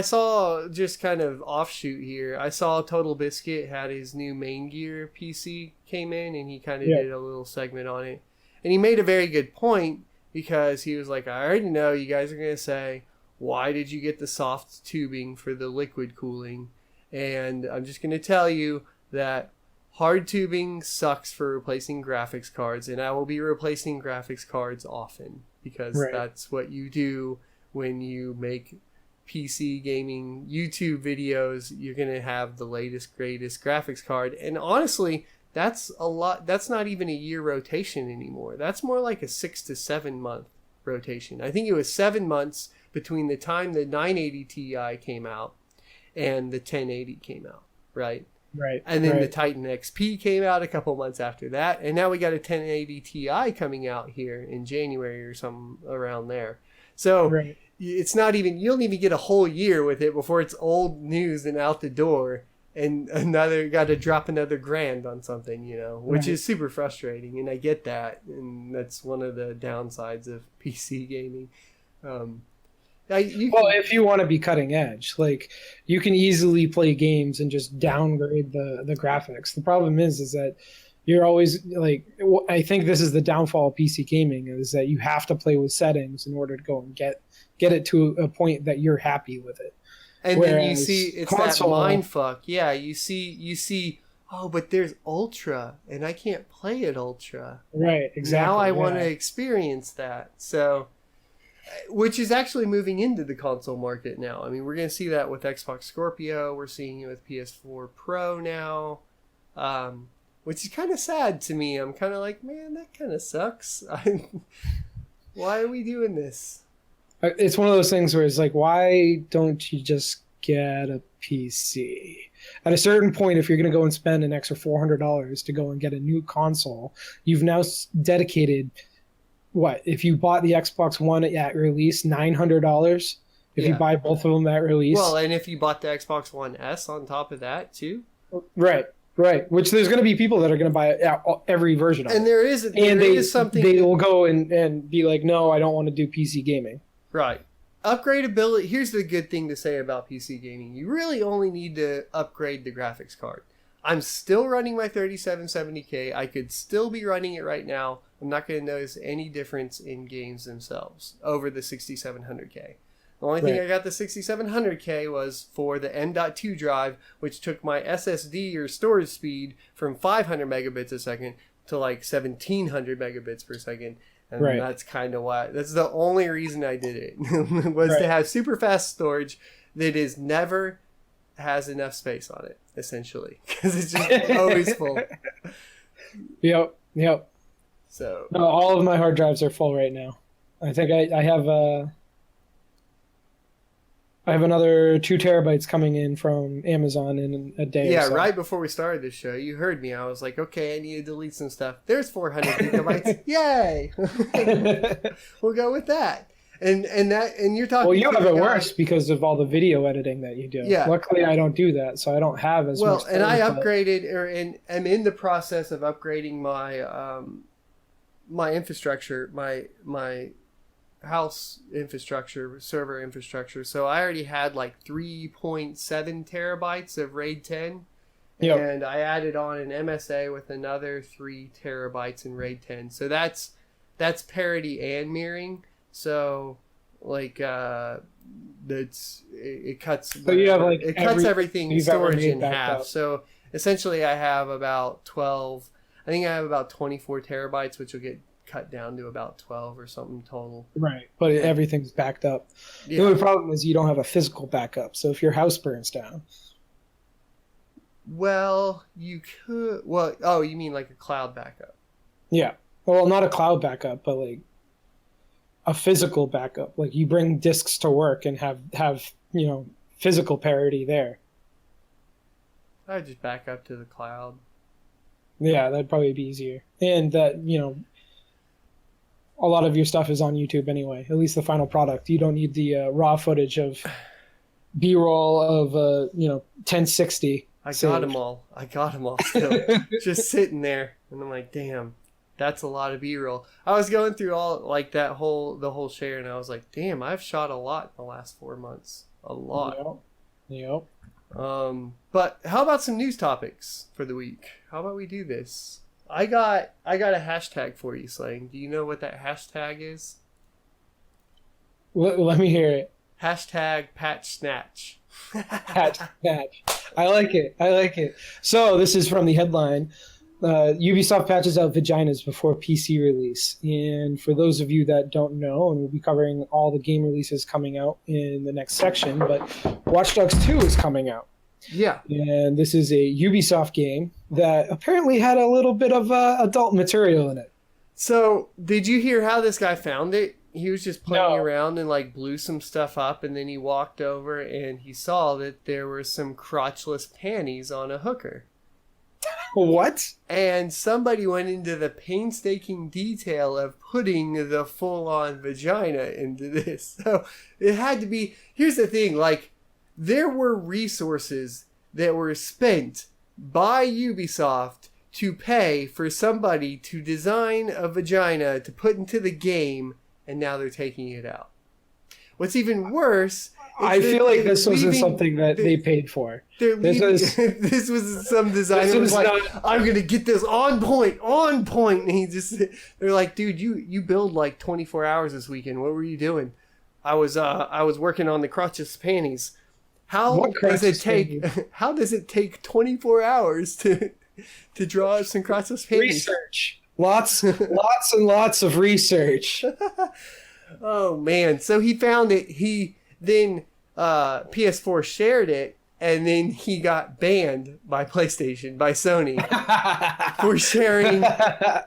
saw just kind of offshoot here. I saw Totalbiscuit had his new main gear PC came in, and he kind of Yeah. did a little segment on it. And he made a very good point because he was like, I already know you guys are going to say, why did you get the soft tubing for the liquid cooling? And I'm just going to tell you that hard tubing sucks for replacing graphics cards, and I will be replacing graphics cards often because Right. that's what you do when you make PC gaming YouTube videos. You're going to have the latest, greatest graphics card. And honestly, that's a lot. That's not even a year rotation anymore. That's more like a 6 to 7 month rotation. I think it was 7 months between the time the 980 Ti came out and the 1080 came out, right? Right. And then the right. Titan XP came out a couple months after that. And now we got a 1080 Ti coming out here in January or something around there. So Right. it's not even, you don't even get a whole year with it before it's old news and out the door. And got to drop another $1,000 on something, which Right. is super frustrating. And I get that. And that's one of the downsides of PC gaming. If you want to be cutting edge, like you can easily play games and just downgrade the graphics. The problem is that you're always like, I think this is the downfall of PC gaming is that you have to play with settings in order to go and get it to a point that you're happy with it. And then you Whereas see it's console- that mind fuck. Yeah, you see. Oh, but there's Ultra, and I can't play it Ultra. Right, exactly. Now I want yeah. to experience that. So, which is actually moving into the console market now. I mean, we're going to see that with Xbox Scorpio. We're seeing it with PS4 Pro now, which is kind of sad to me. I'm kind of like, man, that kind of sucks. Why are we doing this? It's one of those things where it's like, why don't you just get a PC? At a certain point, if you're going to go and spend an extra $400 to go and get a new console, you've now dedicated, what, if you bought the Xbox One at release, $900? If you Yeah. buy both of them at release? Well, and if you bought the Xbox One S on top of that too. Right. Which there's going to be people that are going to buy every version of it. And there is something they will go and be like, no, I don't want to do PC gaming. Right. Upgradability. Here's the good thing to say about PC gaming. You really only need to upgrade the graphics card. I'm still running my 3770K. I could still be running it right now. I'm not going to notice any difference in games themselves over the 6700K. The only thing Right. I got the 6700K was for the M.2 drive, which took my SSD or storage speed from 500 megabits a second to like 1700 megabits per second. And Right. that's kind of why. That's the only reason I did it was Right. to have super fast storage that is never has enough space on it, essentially, because it's just always full. Yep. So No, all of my hard drives are full right now. I think I have another 2 terabytes coming in from Amazon in a day. Yeah, or so. right before we started this show, you heard me. I was like, okay, I need to delete some stuff. There's 400 gigabytes. Yay! We'll go with that. And you're talking. Well, you have it worse because of all the video editing that you do. Yeah. Luckily, I don't do that, so I don't have as much. Well, and I upgraded, and am in the process of upgrading my my infrastructure, my house infrastructure, server infrastructure. So I already had like 3.7 terabytes of RAID 10. Yep. And I added on an MSA with another 3 terabytes in RAID 10. So that's parity and mirroring. So like it cuts. So you have like it cuts everything storage in half. So essentially, I have about 12. I think I have about 24 terabytes, which will get cut down to about 12 or something total. Right, but everything's backed up. Yeah. The only problem is you don't have a physical backup. So if your house burns down, well, you could. Well, oh, you mean like a cloud backup? Yeah. Well, not a cloud backup, but like a physical backup. Like you bring disks to work and have physical parity there. I just back up to the cloud. Yeah, that'd probably be easier. And that, a lot of your stuff is on YouTube anyway, at least the final product. You don't need the raw footage of B-roll of 1060. I got them all still. Just sitting there. And I'm like, damn, that's a lot of B-roll. I was going through all like the whole share, and I was like, damn, I've shot a lot in the last 4 months. A lot. Yep. But how about some news topics for the week? How about we do this? I got a hashtag for you, Slang. Do you know what that hashtag is? Let me hear it. Hashtag PatchSnatch. PatchSnatch. I like it. So this is from the headline. Ubisoft patches out Vaginas before PC release. And for those of you that don't know, and we'll be covering all the game releases coming out in the next section, but Watch Dogs 2 is coming out. Yeah. And this is a Ubisoft game that apparently had a little bit of adult material in it. So, did you hear how this guy found it? He was just playing around and like blew some stuff up, and then he walked over and he saw that there were some crotchless panties on a hooker. What? And somebody went into the painstaking detail of putting the full-on vagina into this. So it had to be... Here's the thing, like, there were resources that were spent by Ubisoft to pay for somebody to design a vagina to put into the game, and now they're taking it out. What's even worse... I feel like this wasn't something that they paid for. This was some designer who was like, I'm going to get this on point. And they're like, dude, you build like 24 hours this weekend. What were you doing? I was working on the crotchless panties. How does it take 24 hours to draw up some crotchless panties? Research. Lots and lots of research. Oh man. So he found it. Then PS4 shared it, and then he got banned by PlayStation, by Sony, for sharing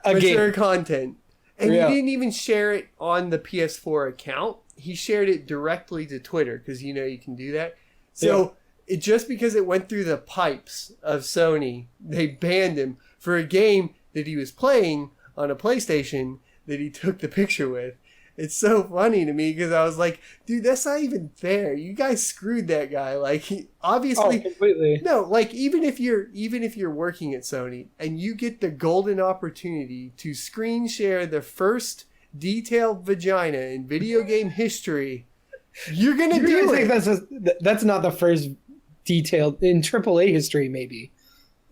mature content. And he didn't even share it on the PS4 account. He shared it directly to Twitter, because you can do that. So just because it went through the pipes of Sony, they banned him for a game that he was playing on a PlayStation that he took the picture with. It's so funny to me because I was like, dude, that's not even fair. You guys screwed that guy. Like, obviously, completely. No, like even if you're working at Sony and you get the golden opportunity to screen share the first detailed vagina in video game history, you're gonna do it. That's not the first detailed in AAA history, maybe.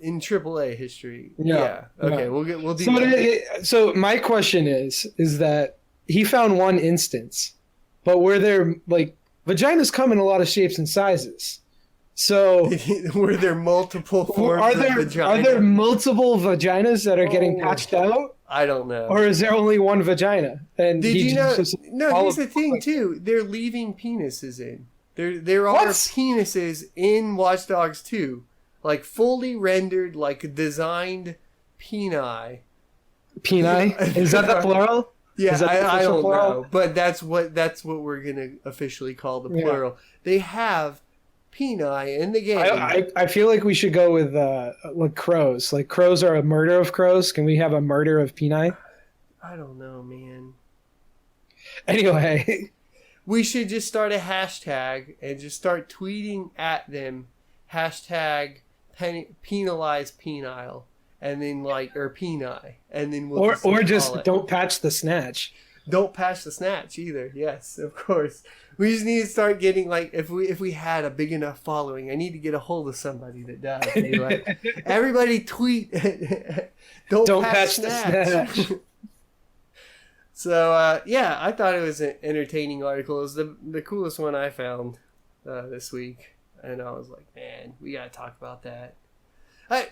In AAA history, yeah. Okay, we'll do that. So my question is that. He found one instance, but were there vaginas come in a lot of shapes and sizes? So were there multiple forms of vagina? Are there multiple vaginas that are getting patched out? I don't know. Or is there only one vagina? And did you know? No, here's the thing too. They're leaving penises in. There are penises in Watch Dogs 2, like fully rendered, like designed peni. Peni? Is that the plural? Yeah, Is that the I official don't plural? know, but that's what we're gonna officially call the plural. They have peni in the game. I feel like we should go with like crows. Like crows are a murder of crows. Can we have a murder of peni? I don't know, man. Anyway, We should just start a hashtag and just start tweeting at them. Hashtag penalize penile. And then or peni. And then we'll or just don't patch the snatch. Don't patch the snatch either. Yes, of course. We just need to start getting if we had a big enough following, I need to get a hold of somebody that does. Be like, everybody tweet don't patch the snatch. So yeah, I thought it was an entertaining article. It was the coolest one I found this week, and I was like, man, we gotta talk about that.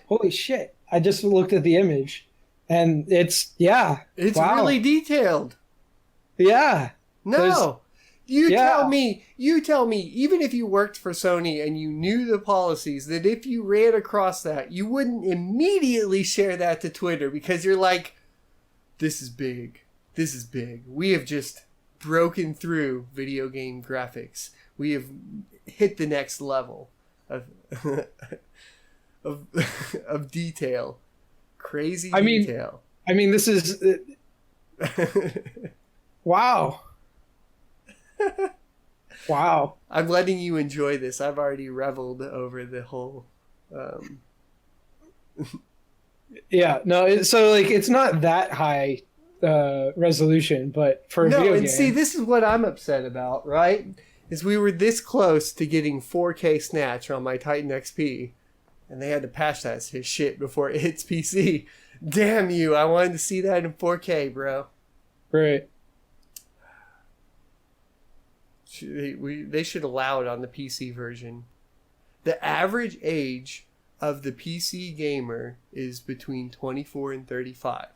Holy shit! I just looked at the image, and it's really detailed. Yeah. No. You tell me, even if you worked for Sony and you knew the policies, that if you ran across that, you wouldn't immediately share that to Twitter because you're like, this is big. This is big. We have just broken through video game graphics. We have hit the next level of of detail. Crazy detail. I mean, this is... Wow. Wow. I'm letting you enjoy this. I've already reveled over the whole... Yeah, no, so it's not that high resolution, but for a video game... see, this is what I'm upset about, right? Is we were this close to getting 4K Snatch on my Titan XP, and they had to patch that shit before it hits PC. Damn you, I wanted to see that in 4K, bro. Right. They should allow it on the PC version. The average age of the PC gamer is between 24 and 35.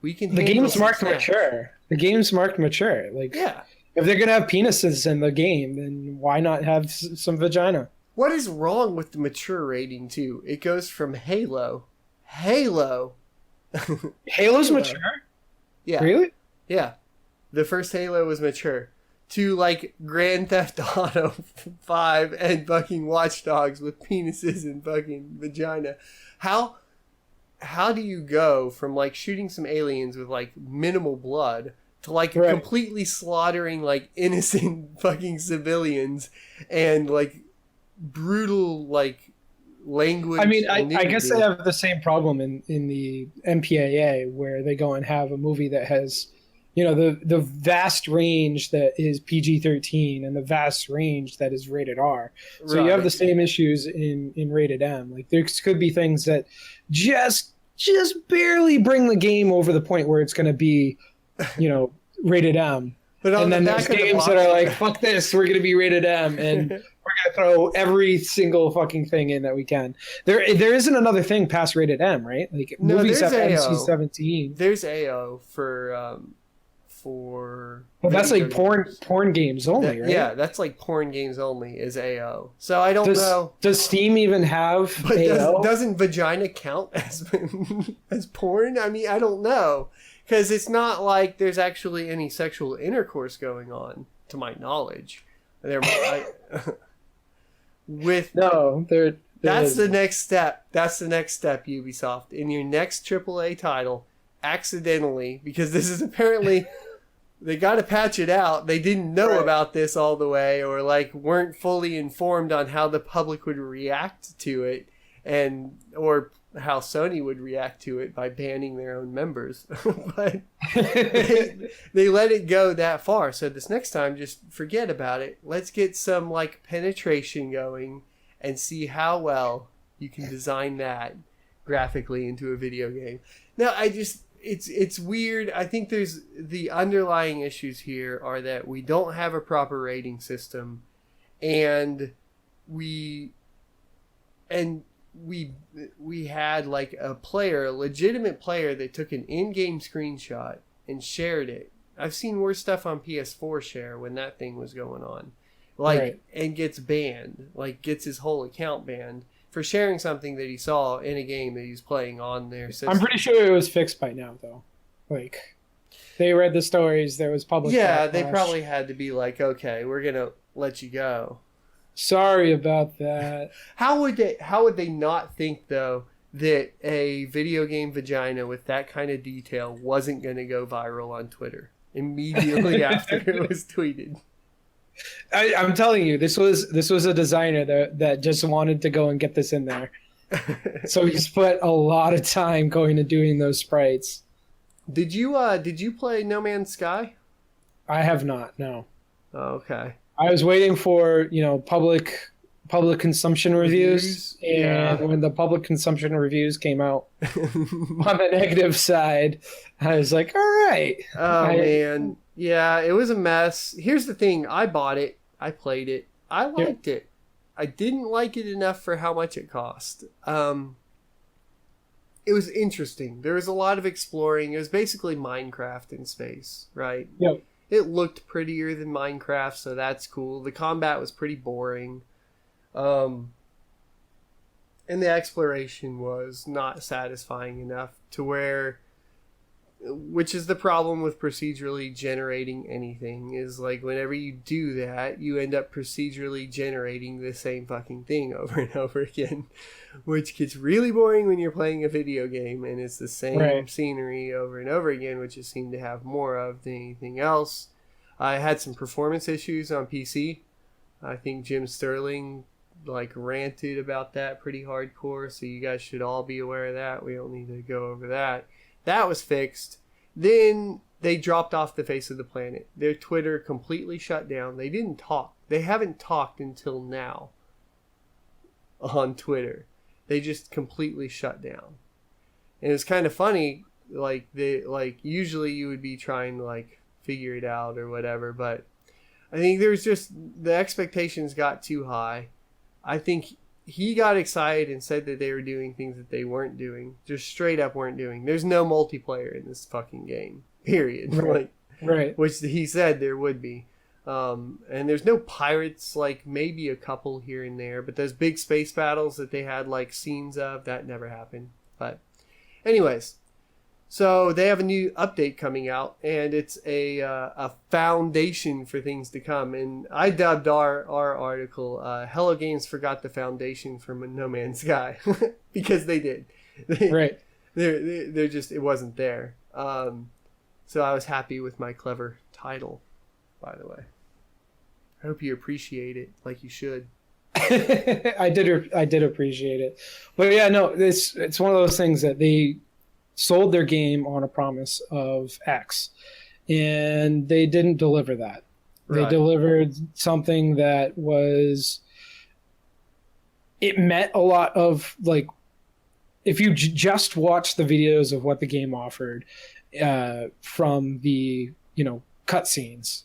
The game's marked mature. The game's marked mature. Yeah. If they're gonna have penises in the game, then why not have some vagina? What is wrong with the mature rating too? It goes from Halo. Halo's mature? Yeah. Really? Yeah. The first Halo was mature. To Grand Theft Auto 5 and fucking Watch Dogs with penises and fucking vagina. How do you go from shooting some aliens with minimal blood to completely slaughtering innocent fucking civilians and brutal language? I mean, I guess they have the same problem in the MPAA where they go and have a movie that has the vast range that is PG-13 and the vast range that is rated R. So you have the same issues in rated M. There could be things that just barely bring the game over the point where it's going to be, rated M. And then there's games that are fuck this, we're going to be rated M, and we're going to throw every single fucking thing in that we can. There isn't another thing past rated M, right? Movies have NC-17. There's AO for well, that's porn games only, right? Yeah, that's porn games only is AO. So I don't know. Does Steam even have AO? Doesn't vagina count as porn? I mean, I don't know. Because it's not like there's actually any sexual intercourse going on, to my knowledge. That's the next step. That's the next step, Ubisoft. In your next AAA title, accidentally, because this is apparently... They got to patch it out. They didn't know about this all the way, or weren't fully informed on how the public would react to it, or how Sony would react to it by banning their own members. But they let it go that far. So this next time, just forget about it. Let's get some penetration going and see how well you can design that graphically into a video game. Now, It's weird. I think there's the underlying issues here are that we don't have a proper rating system, and we had a legitimate player that took an in-game screenshot and shared it. I've seen worse stuff on PS4 share when that thing was going on, and gets banned, gets his whole account banned for sharing something that he saw in a game that he's playing on their system. I'm pretty sure it was fixed by now, though. They read the stories. There was public Yeah, backlash. they probably had to be like, okay, we're gonna let you go. Sorry about that. How would they not think though that a video game vagina with that kind of detail wasn't gonna go viral on Twitter immediately after it was tweeted? I'm telling you, this was a designer that just wanted to go and get this in there. So he spent a lot of time going and doing those sprites. Did you play No Man's Sky? I have not. No. Oh, okay. I was waiting for public consumption reviews, and when the public consumption reviews came out on the negative side, I was like, all right. Oh man, yeah, it was a mess. Here's the thing: I bought it, I played it, I liked it. I didn't like it enough for how much it cost. It was interesting. There was a lot of exploring. It was basically Minecraft in space, right? Yep. It looked prettier than Minecraft, so that's cool. The combat was pretty boring. And the exploration was not satisfying enough to where, which is the problem with procedurally generating anything, is like whenever you do that, you end up procedurally generating the same fucking thing over and over again, which gets really boring when you're playing a video game and it's the same scenery over and over again, which you seem to have more of than anything else. I had some performance issues on PC. I think Jim Sterling ranted about that pretty hardcore, so you guys should all be aware of that. We don't need to go over that. That was fixed. Then they dropped off the face of the planet. Their Twitter completely shut down. They didn't talk. They haven't talked until now on Twitter. They just completely shut down. And it's kind of funny, usually you would be trying to figure it out or whatever, but I think there's just the expectations got too high. I think he got excited and said that they were doing things that they weren't doing. Just straight up weren't doing. There's no multiplayer in this fucking game. Period. Right. Which he said there would be. And there's no pirates, maybe a couple here and there. But those big space battles that they had scenes of, that never happened. But anyways. So they have a new update coming out, and it's a foundation for things to come. And I dubbed our article, Hello Games forgot the foundation from No Man's Sky. Because they did. Right. They're just, it wasn't there. So I was happy with my clever title, by the way. I hope you appreciate it like you should. I did appreciate it. But yeah, no, it's one of those things that they sold their game on a promise of X, and they didn't deliver that. They delivered something that was, it met a lot of if you just watch the videos of what the game offered from the cutscenes,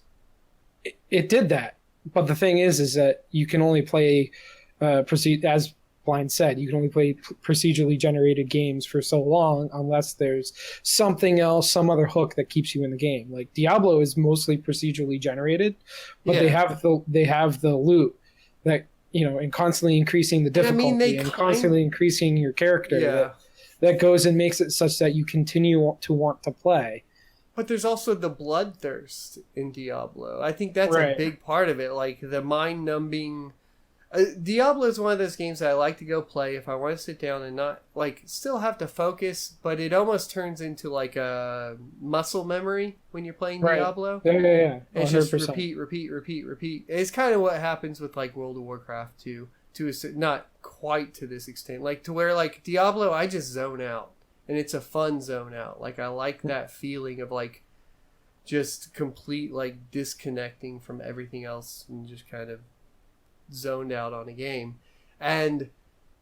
it did that. But the thing is that you can only play as Blind said, you can only play procedurally generated games for so long unless there's something else, some other hook that keeps you in the game. Like Diablo is mostly procedurally generated, but they have the loot that and constantly increasing the difficulty and constantly increasing your character. That goes and makes it such that you continue to want to play. But there's also the bloodthirst in Diablo. I think that's a big part of it, the mind-numbing. Diablo is one of those games that I like to go play if I want to sit down and not still have to focus, but it almost turns into a muscle memory when you're playing Diablo. Yeah. It's just repeat. It's kind of what happens with World of Warcraft too, not quite to this extent. To where Diablo, I just zone out, and it's a fun zone out. I like that feeling of just complete disconnecting from everything else and just kind of zoned out on a game. And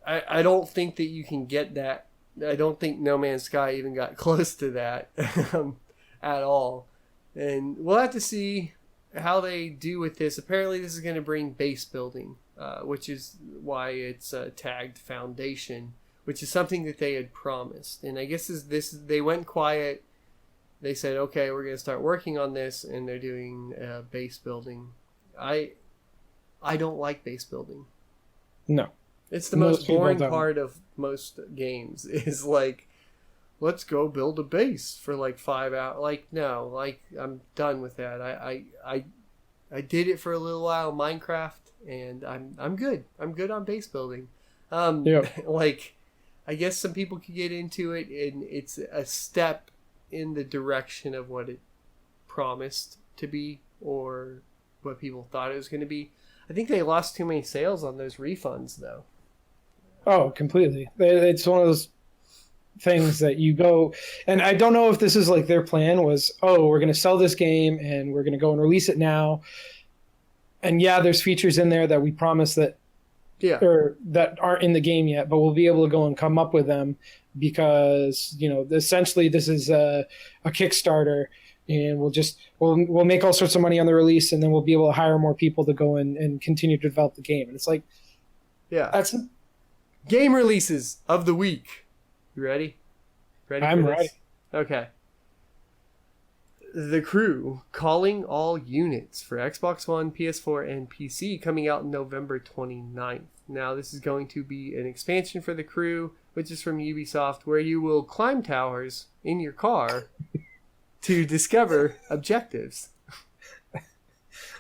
I don't think that you can get that. I don't think No Man's Sky even got close to that at all. And we'll have to see how they do with this. Apparently this is going to bring base building, which is why it's tagged Foundation, which is something that they had promised. And I guess they went quiet. They said, okay, we're going to start working on this, and they're doing base building. I don't like base building. No. It's the most boring part of most games is let's go build a base for like 5 hours. Like, no, like, I'm done with that. I did it for a little while in Minecraft, and I'm good. I'm good on base building. Like, I guess some people could get into it, and it's a step in the direction of what it promised to be, or what people thought it was going to be. I think they lost too many sales on those refunds, though. Oh, completely. It's one of those things that you go, and I don't know if this is like their plan was, oh, we're going to sell this game and we're going to go and release it now. And yeah, there's features in there that we promise that or that aren't in the game yet, but we'll be able to go and come up with them because, you know, essentially this is a Kickstarter, and we'll make all sorts of money on the release, and then we'll be able to hire more people to go and continue to develop the game. And it's like, that's game releases of the week. You ready? I'm ready. Okay. The Crew, calling all units for Xbox One, PS4, and PC, coming out November 29th. Now, this is going to be an expansion for The Crew, which is from Ubisoft, where you will climb towers in your car to discover objectives.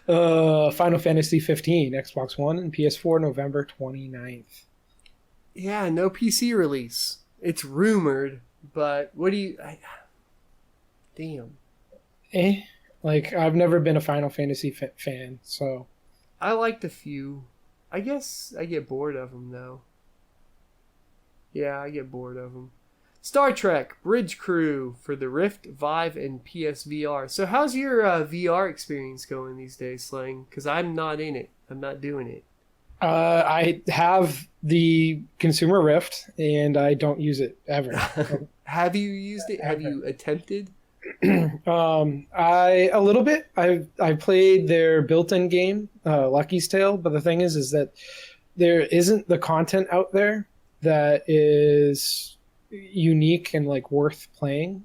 Final Fantasy 15, Xbox One and PS4, November 29th. Yeah, no PC release. It's rumored, but what do you... Damn. Like, I've never been a Final Fantasy fan, so... I liked a few. I guess I get bored of them, though. Yeah, I get bored of them. Star Trek Bridge Crew for the Rift, Vive, and PSVR. So how's your VR experience going these days, Slang? Because I'm not in it. I'm not doing it. I have the consumer Rift, and I don't use it ever. Have you used it? Have you attempted? I a little bit. I played their built-in game, Lucky's Tale, but the thing is that there isn't the content out there that is unique and like worth playing.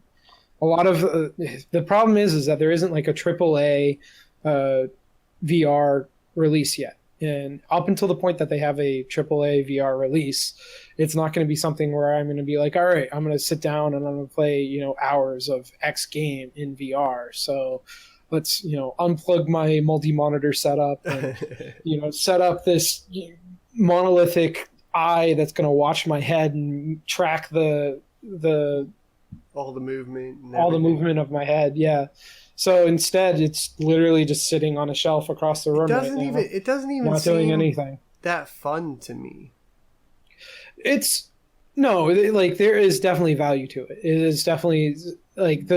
A lot of the problem is that there isn't like a AAA VR release yet. And up until the point that they have a AAA VR release, it's not going to be something where I'm going to be like, all right, I'm going to sit down and I'm going to play, you know, hours of X game in VR. So let's, you know, unplug my multi-monitor setup and, you know, set up this monolithic eye that's going to watch my head and track the all the movement of my head. Yeah. So instead, it's literally just sitting on a shelf across the room. It doesn't even not seem doing anything that fun to me. Like there is definitely value to it. It is definitely like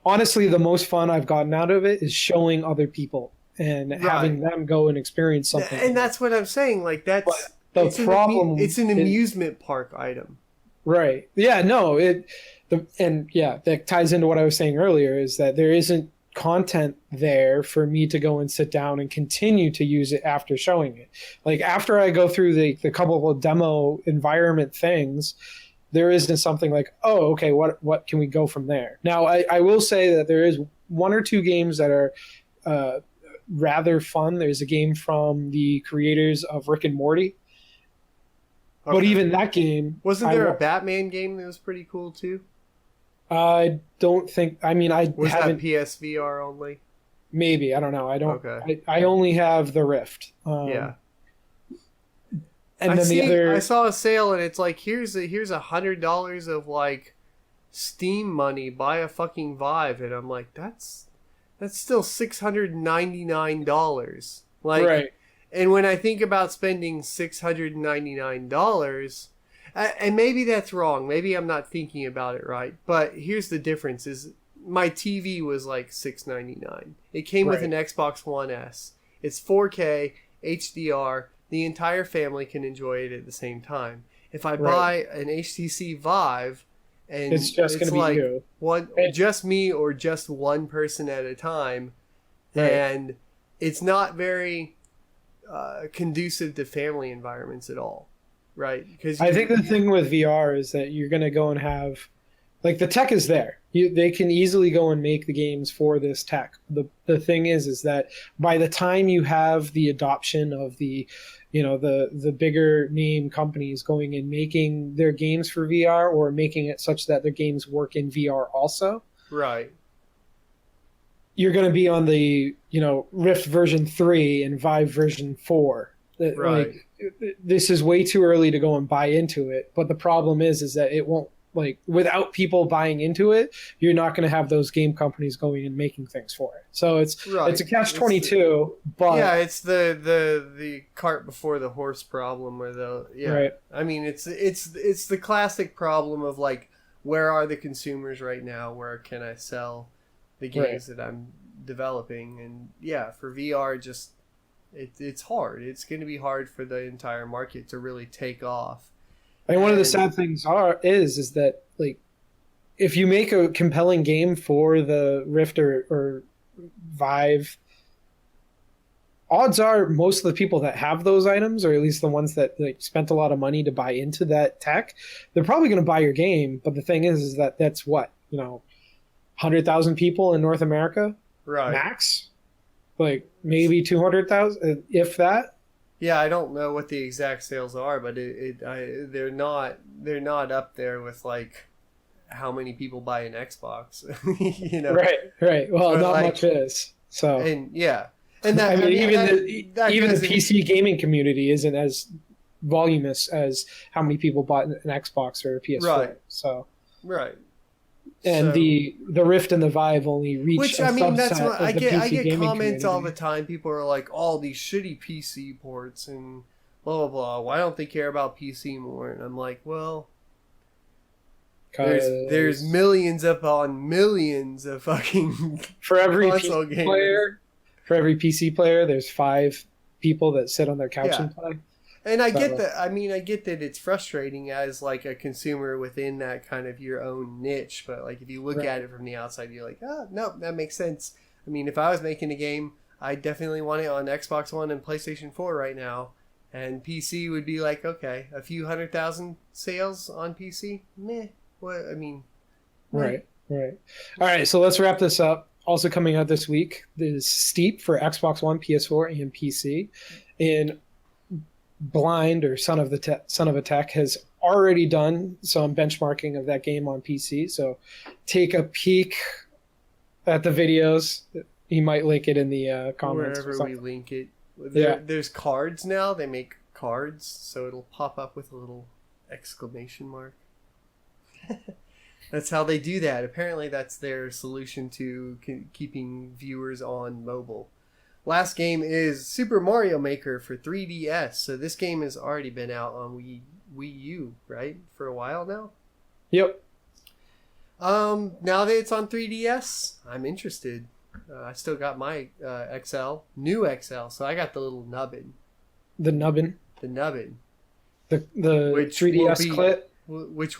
honestly, the most fun I've gotten out of it is showing other people and having them go and experience something. And that's what I'm saying. Like that's the problem. It's an amusement park item. Right. Yeah. No. That ties into what I was saying earlier. Is that there isn't content there for me to go and sit down and continue to use it after showing it. Like after I go through the couple of demo environment things, there isn't something like, oh, okay, what can we go from there? Now, I will say that there is one or two games that are rather fun. There's a game from the creators of Rick and Morty. Okay. But even that game... Wasn't there a Batman game that was pretty cool too? I don't think... I mean, Was that PSVR only? Maybe. I don't know. I don't... Okay. I only have the Rift. Yeah. And then I saw a sale and it's like, here's $100 of like Steam money, buy a fucking Vive. And I'm like, that's still $699. Like, right. And when I think about spending $699, and maybe that's wrong, maybe I'm not thinking about it right, but here's the difference: is my TV was like $699. It came with an Xbox One S. It's 4K HDR. The entire family can enjoy it at the same time. If I buy an HTC Vive, and it's just going to be you, just me or just one person at a time, and it's not very conducive to family environments at all, right? Because I think the thing with VR is that you're going to go and have, like, the tech is there. They can easily go and make the games for this tech. The thing is that by the time you have the adoption of the bigger name companies going and making their games for VR or making it such that their games work in VR also, right, you're going to be on the Rift version 3 and Vive version 4. right. Like, this is way too early to go and buy into it. But the problem is that it won't, like, without people buying into it, you're not going to have those game companies going and making things for it. So it's a catch-22. But yeah, it's the cart before the horse problem, or right. I mean, it's the classic problem of, like, where are the consumers right now? Where can I sell the games that I'm developing? And yeah, for VR, just it's hard. It's going to be hard for the entire market to really take off. And one of the sad things is that, like, if you make a compelling game for the Rift or Vive, odds are most of the people that have those items, or at least the ones that, like, spent a lot of money to buy into that tech, they're probably going to buy your game. But the thing is that that's what, 100,000 people in North America, right? Max, like maybe 200,000, if that. Yeah, I don't know what the exact sales are, but they're not up there with, like, how many people buy an Xbox, Right. Well, but, not like, much is. So and yeah, and that even the PC gaming community isn't as voluminous as how many people bought an Xbox or a PS4. Right. So right. And so, the Rift and the Vive only reach. Which, a I mean, that's subset what of I the get. PC I get gaming comments community. all the time. People are like, "All these shitty PC ports and blah blah blah. Why don't they care about PC more?" And I'm like, "Well, there's millions upon millions of fucking for every console PC gamers. player. For every PC player, there's 5 people that sit on their couch and play." And I get that. I mean, I get that it's frustrating as, like, a consumer within that kind of your own niche. But, like, if you look at it from the outside, you're like, no, that makes sense. I mean, if I was making a game, I definitely want it on Xbox One and PlayStation 4 right now. And PC would be like, okay, a few 100,000 sales on PC? Meh. What? I mean. Right. All right, so let's wrap this up. Also coming out this week is Steep for Xbox One, PS4, and PC. And Blind, or Son of a Tech, has already done some benchmarking of that game on PC. So take a peek at the videos. He might link it in the comments. Wherever we link it. There's cards now. They make cards, so it'll pop up with a little exclamation mark. That's how they do that. Apparently that's their solution to keeping viewers on mobile. Last game is Super Mario Maker for 3DS. So this game has already been out on Wii U, right? For a while now? Yep. Now that it's on 3DS, I'm interested. I still got my new XL, so I got the little nubbin. The nubbin? The nubbin. The 3DS clit? Which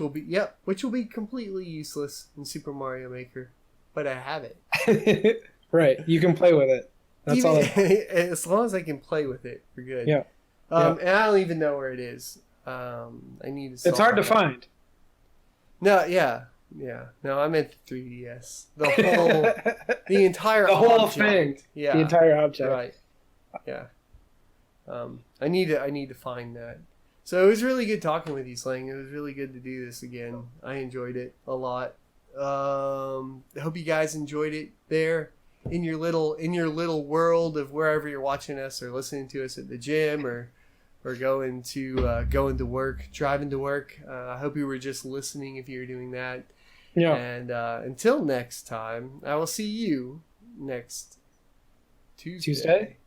will be completely useless in Super Mario Maker. But I have it. Right. You can play with it. That's all. As long as I can play with it, we're good. Yeah. And I don't even know where it is. I need to. It's hard to find. No, yeah. No, I meant the 3DS. The entire whole object. thing. Yeah. The entire object. Right. Yeah. I need to find that. So it was really good talking with you, Slang. It was really good to do this again. I enjoyed it a lot. I hope you guys enjoyed it there in your little world of wherever you're watching us or listening to us at the gym or going to work, driving to work. I hope you were just listening if you were doing that. Yeah. And until next time, I will see you next Tuesday.